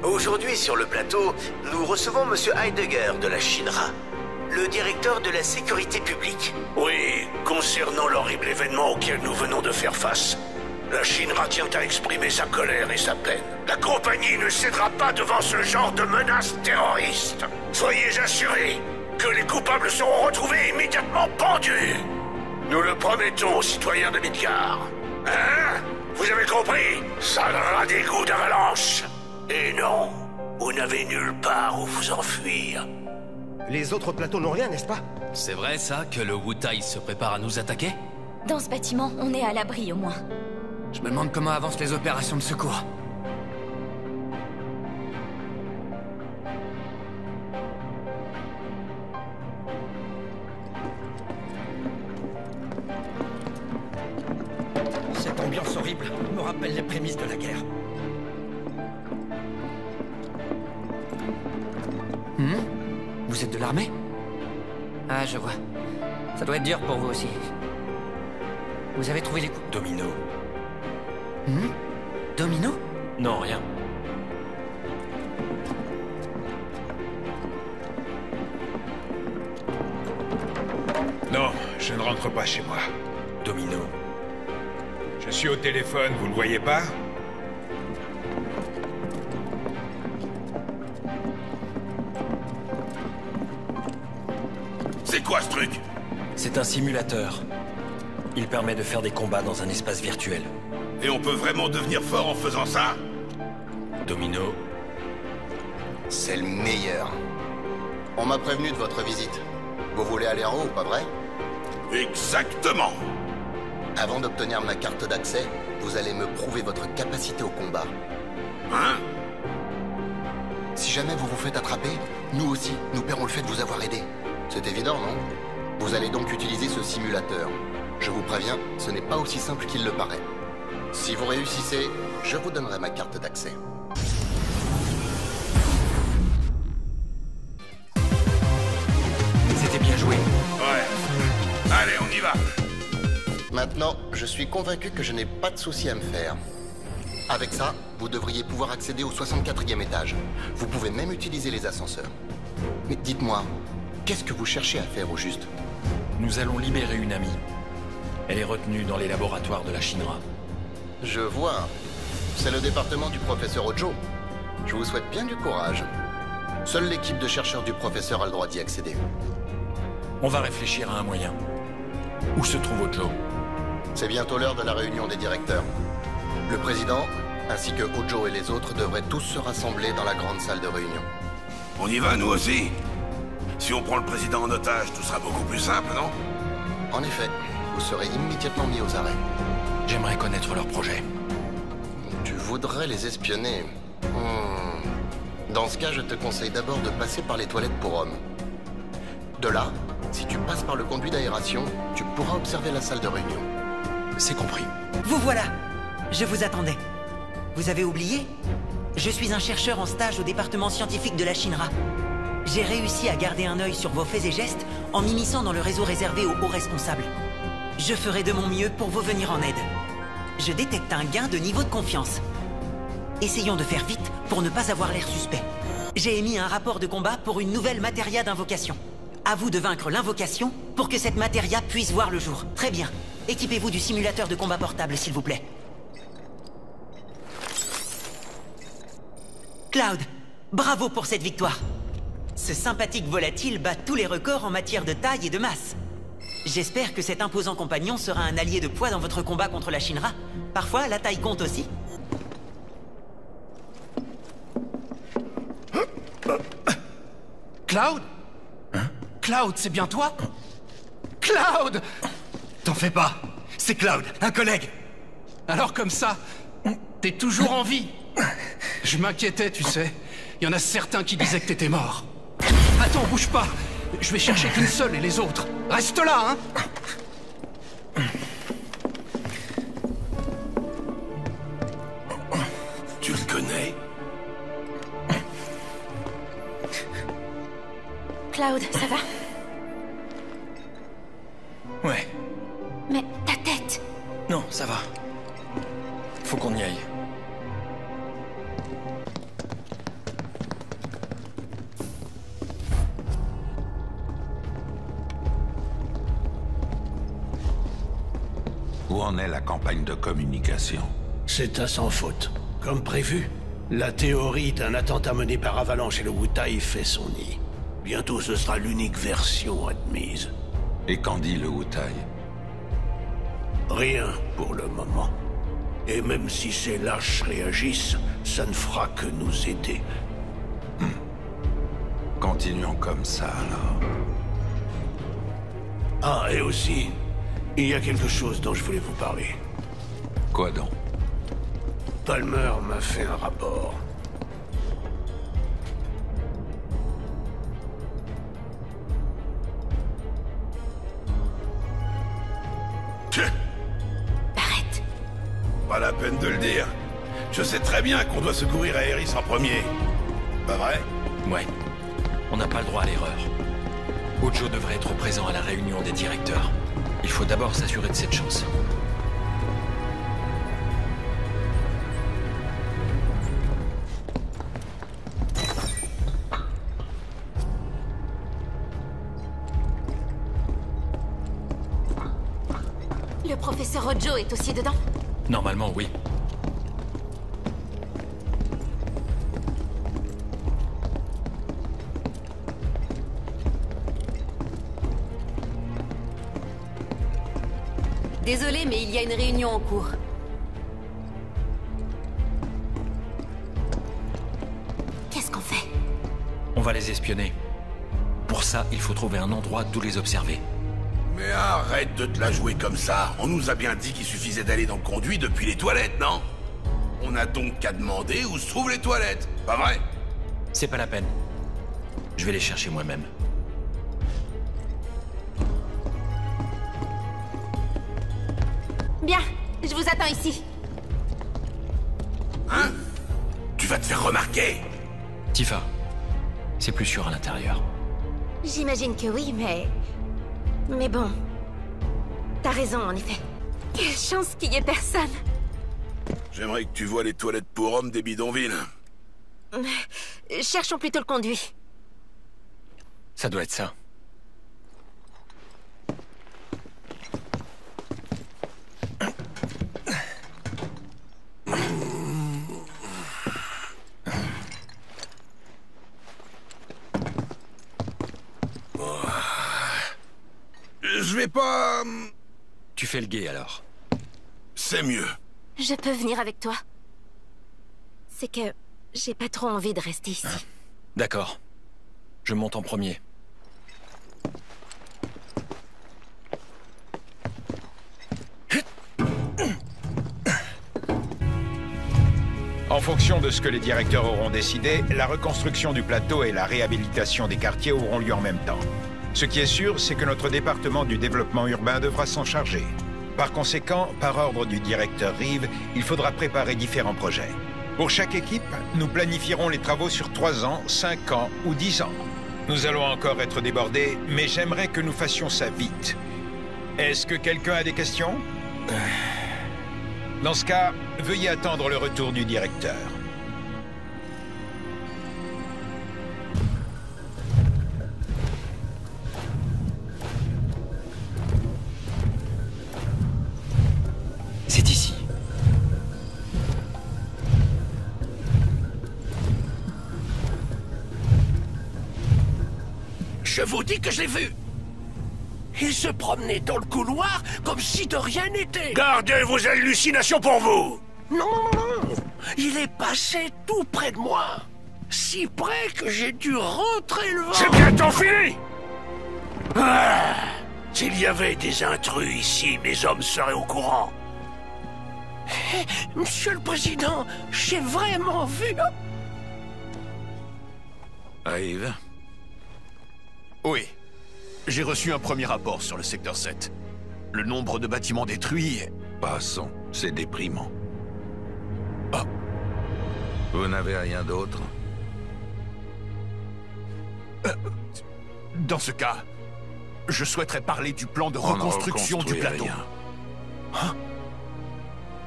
S18: Aujourd'hui, sur le plateau, nous recevons Monsieur Heidegger de la Shinra, le directeur de la sécurité publique.
S4: Oui, concernant l'horrible événement auquel nous venons de faire face, la Shinra tient à exprimer sa colère et sa peine. La compagnie ne cédera pas devant ce genre de menaces terroristes. Soyez assurés que les coupables seront retrouvés immédiatement pendus. Nous le promettons aux citoyens de Midgar. Hein? Vous avez compris? Sale rat d'égout d'Avalanche. Et non, vous n'avez nulle part où vous enfuir.
S17: Les autres plateaux n'ont rien, n'est-ce pas?
S19: C'est vrai ça, que le Wutai se prépare à nous attaquer?
S10: Dans ce bâtiment, on est à l'abri au moins.
S19: Je me demande comment avancent les opérations de secours.
S2: Cette ambiance horrible me rappelle les prémices de la guerre.
S19: Vous êtes de l'armée? Ah, je vois. Ça doit être dur pour vous aussi. Vous avez trouvé les coups?
S2: Domino.
S19: Domino?
S2: Non, rien.
S5: Non, je ne rentre pas chez moi.
S2: Domino.
S5: Je suis au téléphone, vous le voyez pas?
S1: C'est quoi ce truc?
S2: C'est un simulateur. Il permet de faire des combats dans un espace virtuel.
S1: Et on peut vraiment devenir fort en faisant ça?
S2: Domino.
S20: C'est le meilleur. On m'a prévenu de votre visite. Vous voulez aller en haut, pas vrai?
S1: Exactement.
S20: Avant d'obtenir ma carte d'accès, vous allez me prouver votre capacité au combat.
S1: Hein?
S20: Si jamais vous vous faites attraper, nous aussi, nous paierons le fait de vous avoir aidé. C'est évident, non? Vous allez donc utiliser ce simulateur. Je vous préviens, ce n'est pas aussi simple qu'il le paraît. Si vous réussissez, je vous donnerai ma carte d'accès.
S2: C'était bien joué.
S1: Ouais. Allez, on y va.
S20: Maintenant, je suis convaincu que je n'ai pas de souci à me faire. Avec ça, vous devriez pouvoir accéder au 64e étage. Vous pouvez même utiliser les ascenseurs. Mais dites-moi, qu'est-ce que vous cherchez à faire au juste?
S2: Nous allons libérer une amie. Elle est retenue dans les laboratoires de la Shinra.
S20: Je vois. C'est le département du professeur Ojo. Je vous souhaite bien du courage. Seule l'équipe de chercheurs du professeur a le droit d'y accéder.
S2: On va réfléchir à un moyen. Où se trouve Ojo?
S20: C'est bientôt l'heure de la réunion des directeurs. Le président, ainsi que Ojo et les autres, devraient tous se rassembler dans la grande salle de réunion.
S1: On y va, nous aussi? Si on prend le président en otage, tout sera beaucoup plus simple, non?
S20: En effet, vous serez immédiatement mis aux arrêts.
S2: J'aimerais connaître leur projet.
S20: Tu voudrais les espionner? Dans ce cas, je te conseille d'abord de passer par les toilettes pour hommes. De là, si tu passes par le conduit d'aération, tu pourras observer la salle de réunion.
S2: C'est compris.
S21: Vous voilà. Je vous attendais. Vous avez oublié? Je suis un chercheur en stage au département scientifique de la Shinra. J'ai réussi à garder un œil sur vos faits et gestes en m'immisçant dans le réseau réservé aux hauts responsables. Je ferai de mon mieux pour vous venir en aide. Je détecte un gain de niveau de confiance. Essayons de faire vite pour ne pas avoir l'air suspect. J'ai émis un rapport de combat pour une nouvelle matéria d'invocation. À vous de vaincre l'invocation pour que cette matéria puisse voir le jour. Très bien. Équipez-vous du simulateur de combat portable, s'il vous plaît. Cloud, bravo pour cette victoire. Ce sympathique volatile bat tous les records en matière de taille et de masse. J'espère que cet imposant compagnon sera un allié de poids dans votre combat contre la Shinra. Parfois, la taille compte aussi.
S14: Cloud? Cloud, c'est bien toi? Cloud!
S7: T'en fais pas, c'est Cloud, un collègue.
S14: Alors comme ça, t'es toujours en vie? Je m'inquiétais, tu sais. Il y en a certains qui disaient que t'étais mort. Attends, bouge pas. Je vais chercher qu'une seule et les autres. Reste là, hein?
S1: Tu le connais?
S3: Cloud, ça va?
S2: Ouais.
S3: Mais ta tête...
S2: Non, ça va. Faut qu'on y aille.
S12: Où en est la campagne de communication?
S4: C'est un sans faute. Comme prévu, la théorie d'un attentat mené par Avalanche et le Wutai fait son nid. Bientôt ce sera l'unique version admise.
S12: Et qu'en dit le Wutai?
S4: Rien pour le moment. Et même si ces lâches réagissent, ça ne fera que nous aider.
S12: Continuons comme ça, alors.
S4: Ah, et aussi, il y a quelque chose dont je voulais vous parler.
S12: Quoi donc?
S4: Palmer m'a fait un rapport.
S3: Arrête.
S1: Pas la peine de le dire. Je sais très bien qu'on doit secourir Aerys en premier. Pas vrai?
S2: Ouais. On n'a pas le droit à l'erreur. Ojo devrait être présent à la réunion des directeurs. Il faut d'abord s'assurer de cette chance.
S3: Le professeur Ojo est aussi dedans?
S2: Normalement, oui.
S9: Désolé, mais il y a une réunion en cours.
S3: Qu'est-ce qu'on fait?
S2: On va les espionner. Pour ça, il faut trouver un endroit d'où les observer.
S1: Mais arrête de te la jouer comme ça. On nous a bien dit qu'il suffisait d'aller dans le conduit depuis les toilettes, non? On a donc qu'à demander où se trouvent les toilettes, pas vrai?
S2: C'est pas la peine. Je vais les chercher moi-même.
S3: Bien, je vous attends ici.
S1: Hein? Tu vas te faire remarquer.
S2: Tifa, c'est plus sûr à l'intérieur.
S3: J'imagine que oui, mais... Mais bon... T'as raison, en effet. Quelle chance qu'il y ait personne.
S1: J'aimerais que tu vois les toilettes pour hommes des bidonvilles.
S3: Cherchons plutôt le conduit.
S2: Ça doit être ça.
S1: Je vais pas...
S2: Tu fais le guet, alors.
S1: C'est mieux.
S3: Je peux venir avec toi. C'est que... j'ai pas trop envie de rester ici.
S2: D'accord. Je monte en premier.
S22: En fonction de ce que les directeurs auront décidé, la reconstruction du plateau et la réhabilitation des quartiers auront lieu en même temps. Ce qui est sûr, c'est que notre département du développement urbain devra s'en charger. Par conséquent, par ordre du directeur Reeve, il faudra préparer différents projets. Pour chaque équipe, nous planifierons les travaux sur 3 ans, 5 ans ou 10 ans. Nous allons encore être débordés, mais j'aimerais que nous fassions ça vite. Est-ce que quelqu'un a des questions? Dans ce cas, veuillez attendre le retour du directeur.
S2: C'est ici.
S4: Je vous dis que je l'ai vu. Il se promenait dans le couloir comme si de rien n'était.
S7: Gardez vos hallucinations pour vous!
S4: Non, non, non. Il est passé tout près de moi. Si près que j'ai dû rentrer le ventre.
S7: C'est bientôt fini!
S4: Ah, s'il y avait des intrus ici, mes hommes seraient au courant. Monsieur le Président, j'ai vraiment vu...
S11: Arrive. Oui. J'ai reçu un premier rapport sur le secteur 7. Le nombre de bâtiments détruits est...
S6: Passons, c'est déprimant. Ah. Vous n'avez rien d'autre?
S11: Dans ce cas, je souhaiterais parler du plan de reconstruction du plateau.
S6: Hein?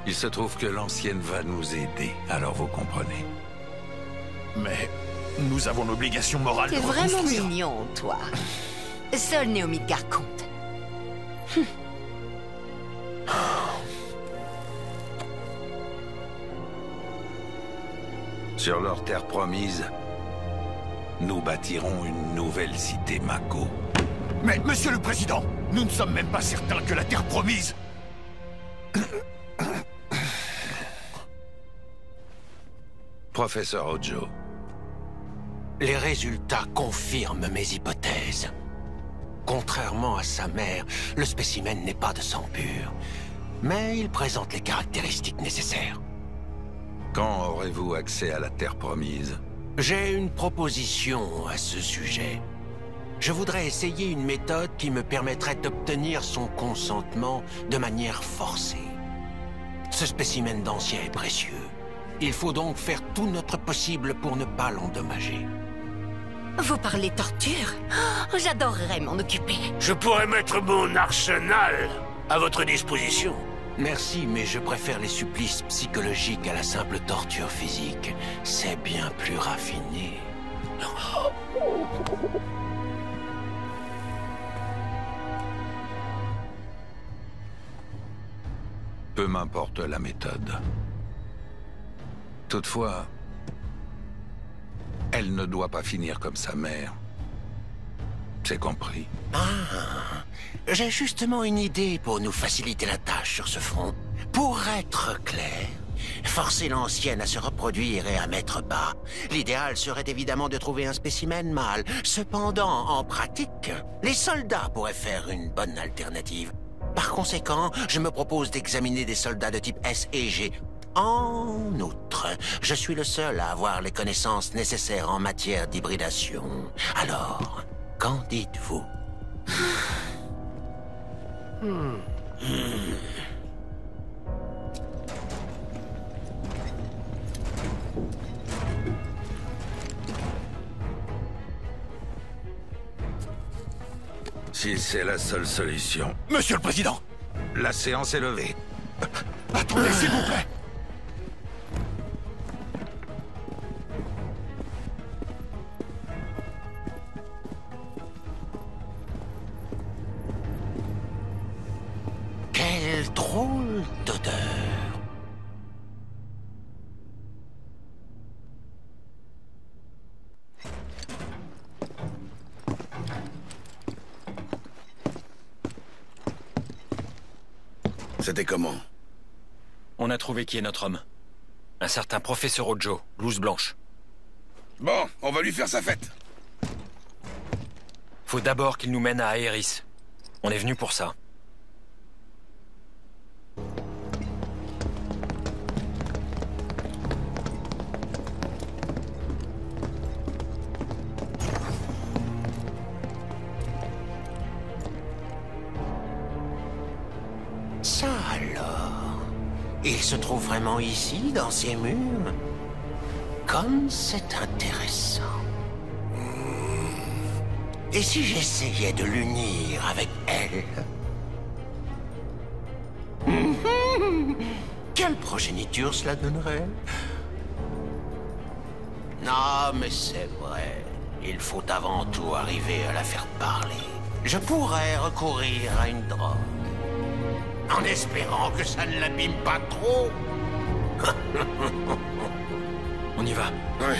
S6: Il se trouve que l'ancienne va nous aider, alors vous comprenez.
S11: Mais nous avons l'obligation morale de
S9: T'es
S11: reconstruire.
S9: vraiment mignon, toi. Seul Néo Midgar compte.
S6: Sur leur terre promise, nous bâtirons une nouvelle cité Mako.
S11: Mais, Monsieur le Président, nous ne sommes même pas certains que la Terre promise...
S6: Professeur Ojo.
S12: Les résultats confirment mes hypothèses. Contrairement à sa mère, le spécimen n'est pas de sang pur. Mais il présente les caractéristiques nécessaires.
S6: Quand aurez-vous accès à la Terre promise?
S12: J'ai une proposition à ce sujet. Je voudrais essayer une méthode qui me permettrait d'obtenir son consentement de manière forcée. Ce spécimen d'ancien est précieux. Il faut donc faire tout notre possible pour ne pas l'endommager.
S9: Vous parlez torture? Oh, j'adorerais m'en occuper.
S4: Je pourrais mettre mon arsenal à votre disposition.
S12: Merci, mais je préfère les supplices psychologiques à la simple torture physique. C'est bien plus raffiné.
S6: Peu m'importe la méthode. Toutefois, elle ne doit pas finir comme sa mère. C'est compris.
S12: Ah, j'ai justement une idée pour nous faciliter la tâche sur ce front. Pour être clair, forcer l'ancienne à se reproduire et à mettre bas. L'idéal serait évidemment de trouver un spécimen mâle. Cependant, en pratique, les soldats pourraient faire une bonne alternative. Par conséquent, je me propose d'examiner des soldats de type S et G. En outre, je suis le seul à avoir les connaissances nécessaires en matière d'hybridation. Alors, qu'en dites-vous?
S6: Si c'est la seule solution...
S11: Monsieur le Président!
S6: La séance est levée.
S11: Attendez, s'il vous plaît!
S12: Quelle drôle d'odeur!
S1: C'était comment?
S2: On a trouvé qui est notre homme. Un certain professeur Ojo, blouse blanche.
S1: Bon, on va lui faire sa fête.
S2: Faut d'abord qu'il nous mène à Aeris. On est venu pour ça.
S12: Ça alors. Il se trouve vraiment ici, dans ces murs? Comme c'est intéressant. Et si j'essayais de l'unir avec elle? Quelle progéniture cela donnerait? Non, mais c'est vrai. Il faut avant tout arriver à la faire parler. Je pourrais recourir à une drogue. En espérant que ça ne l'abîme pas trop.
S2: On y va.
S1: Ouais.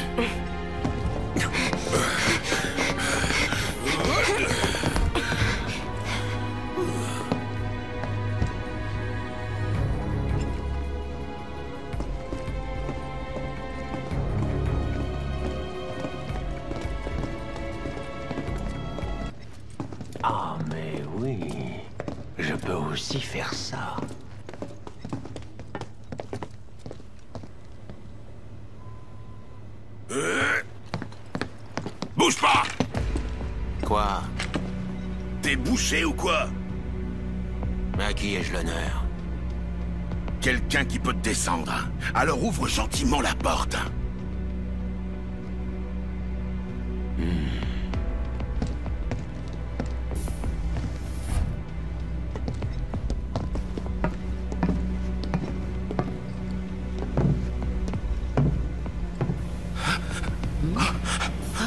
S12: Ah, mais oui. Je peux aussi faire ça.
S1: Bouge pas!
S12: Quoi?
S1: T'es bouché ou quoi?
S12: À qui ai-je l'honneur?
S1: Quelqu'un qui peut te descendre. Alors ouvre gentiment la porte.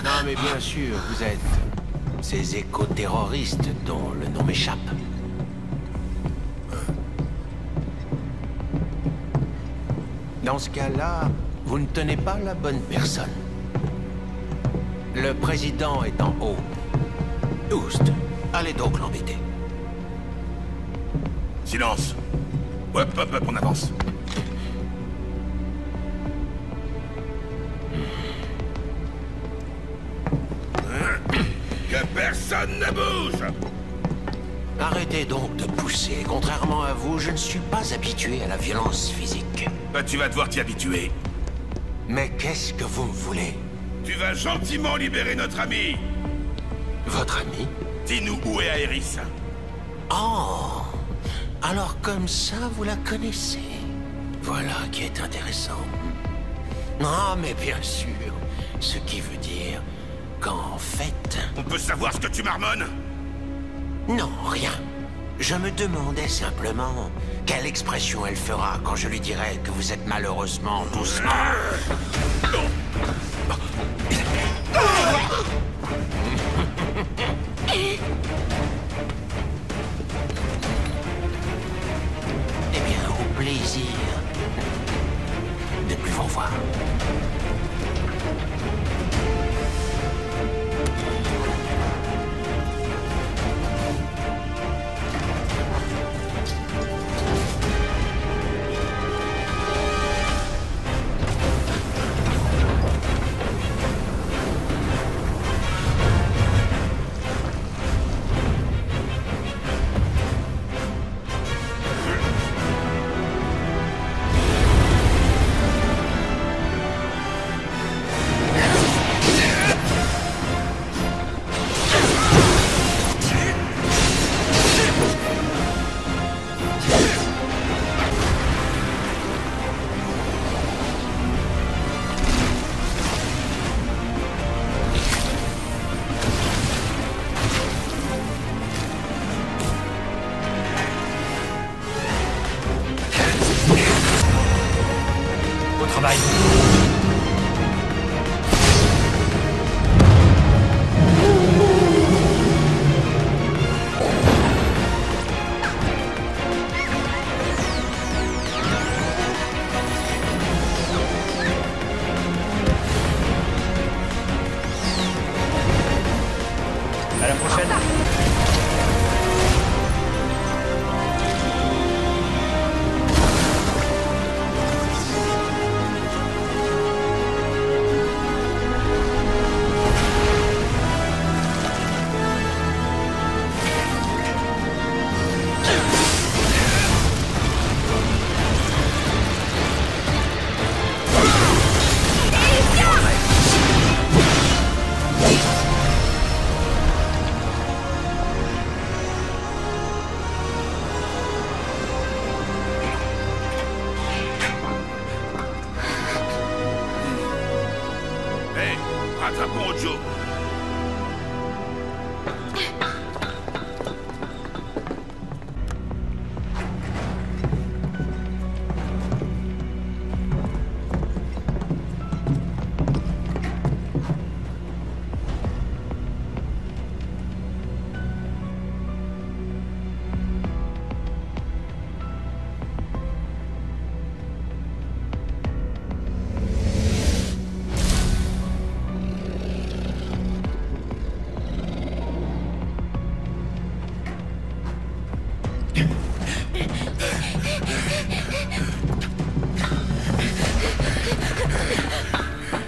S12: Non, mais bien sûr, vous êtes ces éco-terroristes dont le nom m'échappe. Dans ce cas-là, vous ne tenez pas la bonne personne. Le président est en haut. Oust, allez donc l'embêter.
S1: Silence. Hop, hop, hop, on avance. Que personne ne bouge!
S12: Arrêtez donc de pousser. Contrairement à vous, je ne suis pas habitué à la violence physique.
S1: Bah, tu vas devoir t'y habituer.
S12: Mais qu'est-ce que vous me voulez?
S1: Tu vas gentiment libérer notre ami.
S12: Votre ami?
S1: Dis-nous où est Aerys.
S12: Oh! Alors comme ça, vous la connaissez. Voilà qui est intéressant. Non, mais bien sûr. Ce qui veut dire qu'en fait...
S1: On peut savoir ce que tu marmonnes?
S12: Non, rien. Je me demandais simplement quelle expression elle fera quand je lui dirai que vous êtes malheureusement tous morts. Eh bien, au plaisir de plus vous revoir.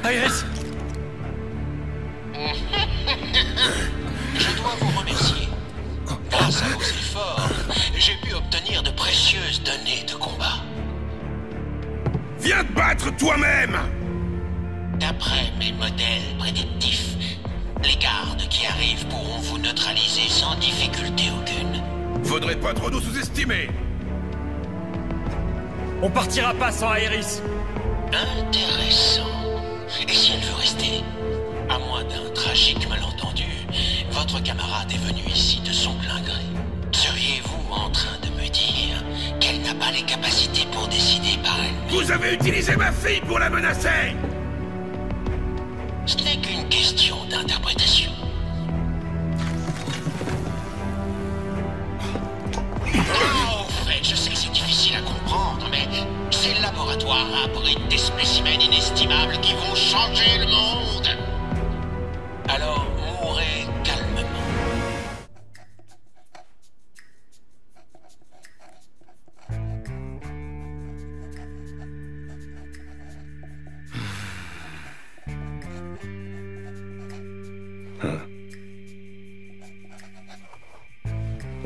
S2: Iris!
S12: Je dois vous remercier. Grâce à vos efforts, j'ai pu obtenir de précieuses données de combat.
S1: Viens te battre toi-même!
S12: D'après mes modèles prédictifs, les gardes qui arrivent pourront vous neutraliser sans difficulté aucune.
S1: Faudrait pas trop nous sous-estimer.
S2: On partira pas sans Iris.
S12: Intéressant. Et si elle veut rester? À moins d'un tragique malentendu, votre camarade est venu ici de son plein gré. Seriez-vous en train de me dire qu'elle n'a pas les capacités pour décider par elle-même?
S1: Vous avez utilisé ma fille pour la menacer!
S12: Ce n'est qu'une question d'interprétation. Au fait, je sais que c'est difficile à comprendre, mais ces laboratoires abritent des spécimens inestimables qui vont changer le monde. Alors, mourrez calmement.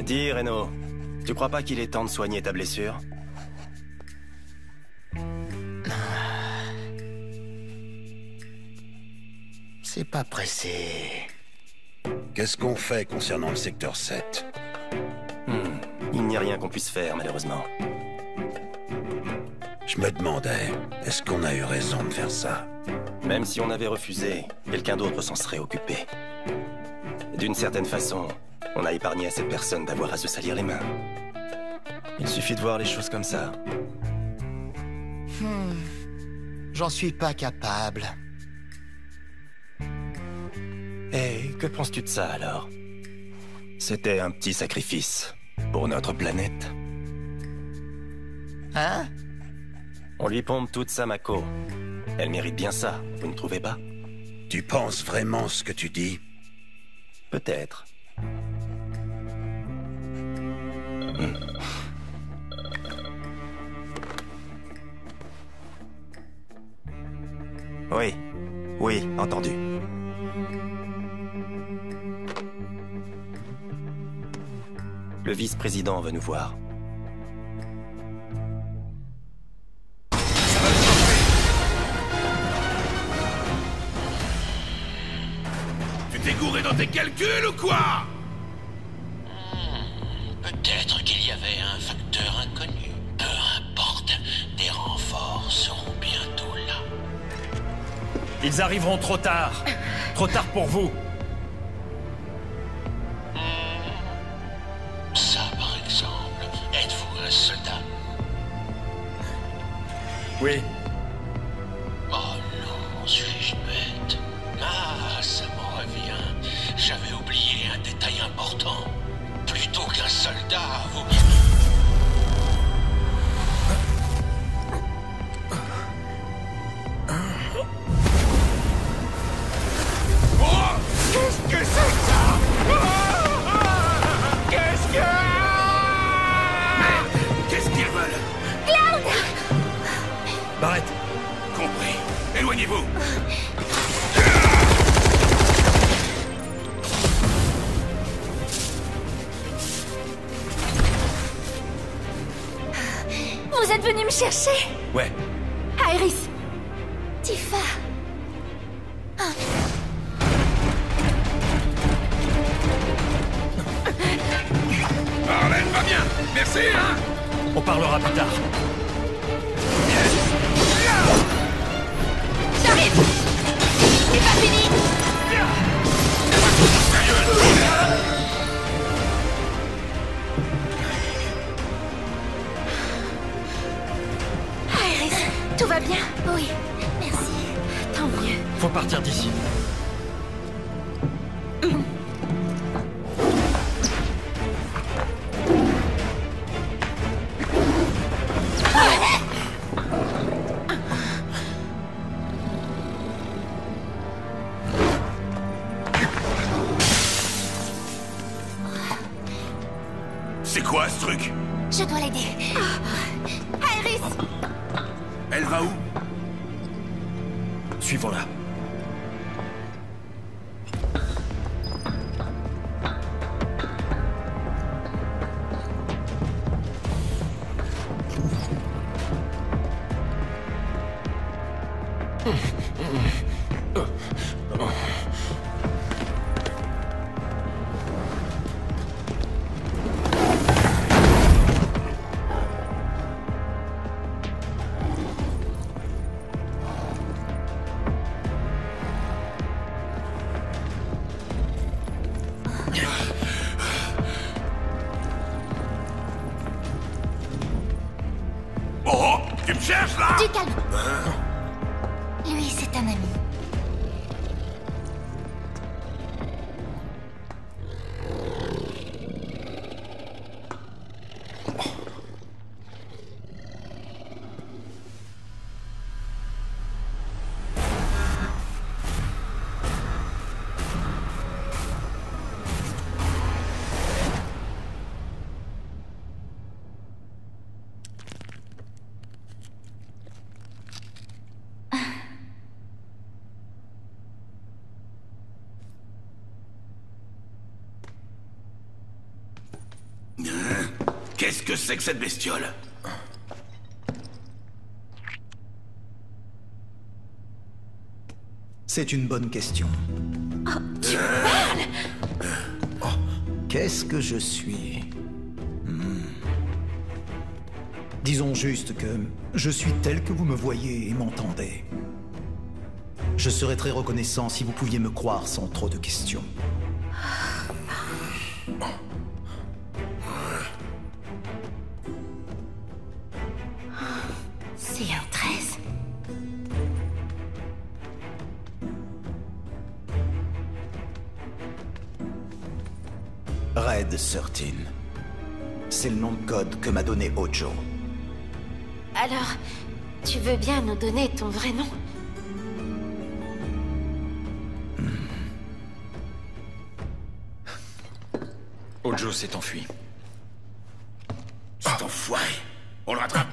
S8: Dis, Reno, tu crois pas qu'il est temps de soigner ta blessure?
S20: C'est pas pressé.
S13: Qu'est-ce qu'on fait concernant le secteur 7?
S8: Il n'y a rien qu'on puisse faire, malheureusement.
S13: Je me demandais, est-ce qu'on a eu raison de faire ça?
S8: Même si on avait refusé, quelqu'un d'autre s'en serait occupé. D'une certaine façon, on a épargné à cette personne d'avoir à se salir les mains. Il suffit de voir les choses comme ça.
S20: J'en suis pas capable.
S8: Et que penses-tu de ça, alors? C'était un petit sacrifice pour notre planète.
S20: Hein?
S8: On lui pompe toute sa Mako. Elle mérite bien ça, vous ne trouvez pas?
S13: Tu penses vraiment ce que tu dis?
S8: Peut-être. Oui, entendu. Le vice-président veut nous voir.
S1: Tu t'es gouré dans tes calculs ou quoi?
S12: Peut-être qu'il y avait un facteur inconnu. Peu importe, des renforts seront bientôt là.
S2: Ils arriveront trop tard. Trop tard pour vous.
S12: Ça, par exemple, êtes-vous un soldat?
S2: Oui.
S12: Oh non, suis-je bête? Ah, ça m'en revient. J'avais oublié un détail important. Plutôt qu'un soldat, vous...
S1: Qu'est-ce que c'est que ça? Qu'est-ce que... Merde! Qu'est-ce qu'ils veulent?
S3: Cloud!
S2: Barrett!
S1: Compris. Éloignez-vous!
S3: Vous êtes venu me chercher?
S2: Ouais.
S3: Iris! Tifa!
S1: Marlène va bien! Merci, hein!
S2: On parlera plus tard.
S3: J'arrive! C'est pas fini! Iris, tout va bien? Oui, merci. Tant mieux.
S2: Faut partir d'ici.
S1: C'est quoi ce truc?
S3: Je dois l'aider. Iris!
S1: Elle va où?
S15: Suivons-la.
S1: Oh, tu me cherches là?
S3: Du calme. Lui, c'est un ami.
S1: Qu'est-ce que c'est que cette bestiole?
S16: C'est une bonne question.
S3: Oh, tu parles!
S16: Oh, qu'est-ce que je suis? Disons juste que je suis tel que vous me voyez et m'entendez. Je serais très reconnaissant si vous pouviez me croire sans trop de questions.
S3: C'est un 13.
S16: Red 13. C'est le nom de code que m'a donné Ojo.
S3: Alors, tu veux bien nous donner ton vrai nom?
S2: Ojo s'est enfui.
S1: Cet enfoiré. On le rattrape.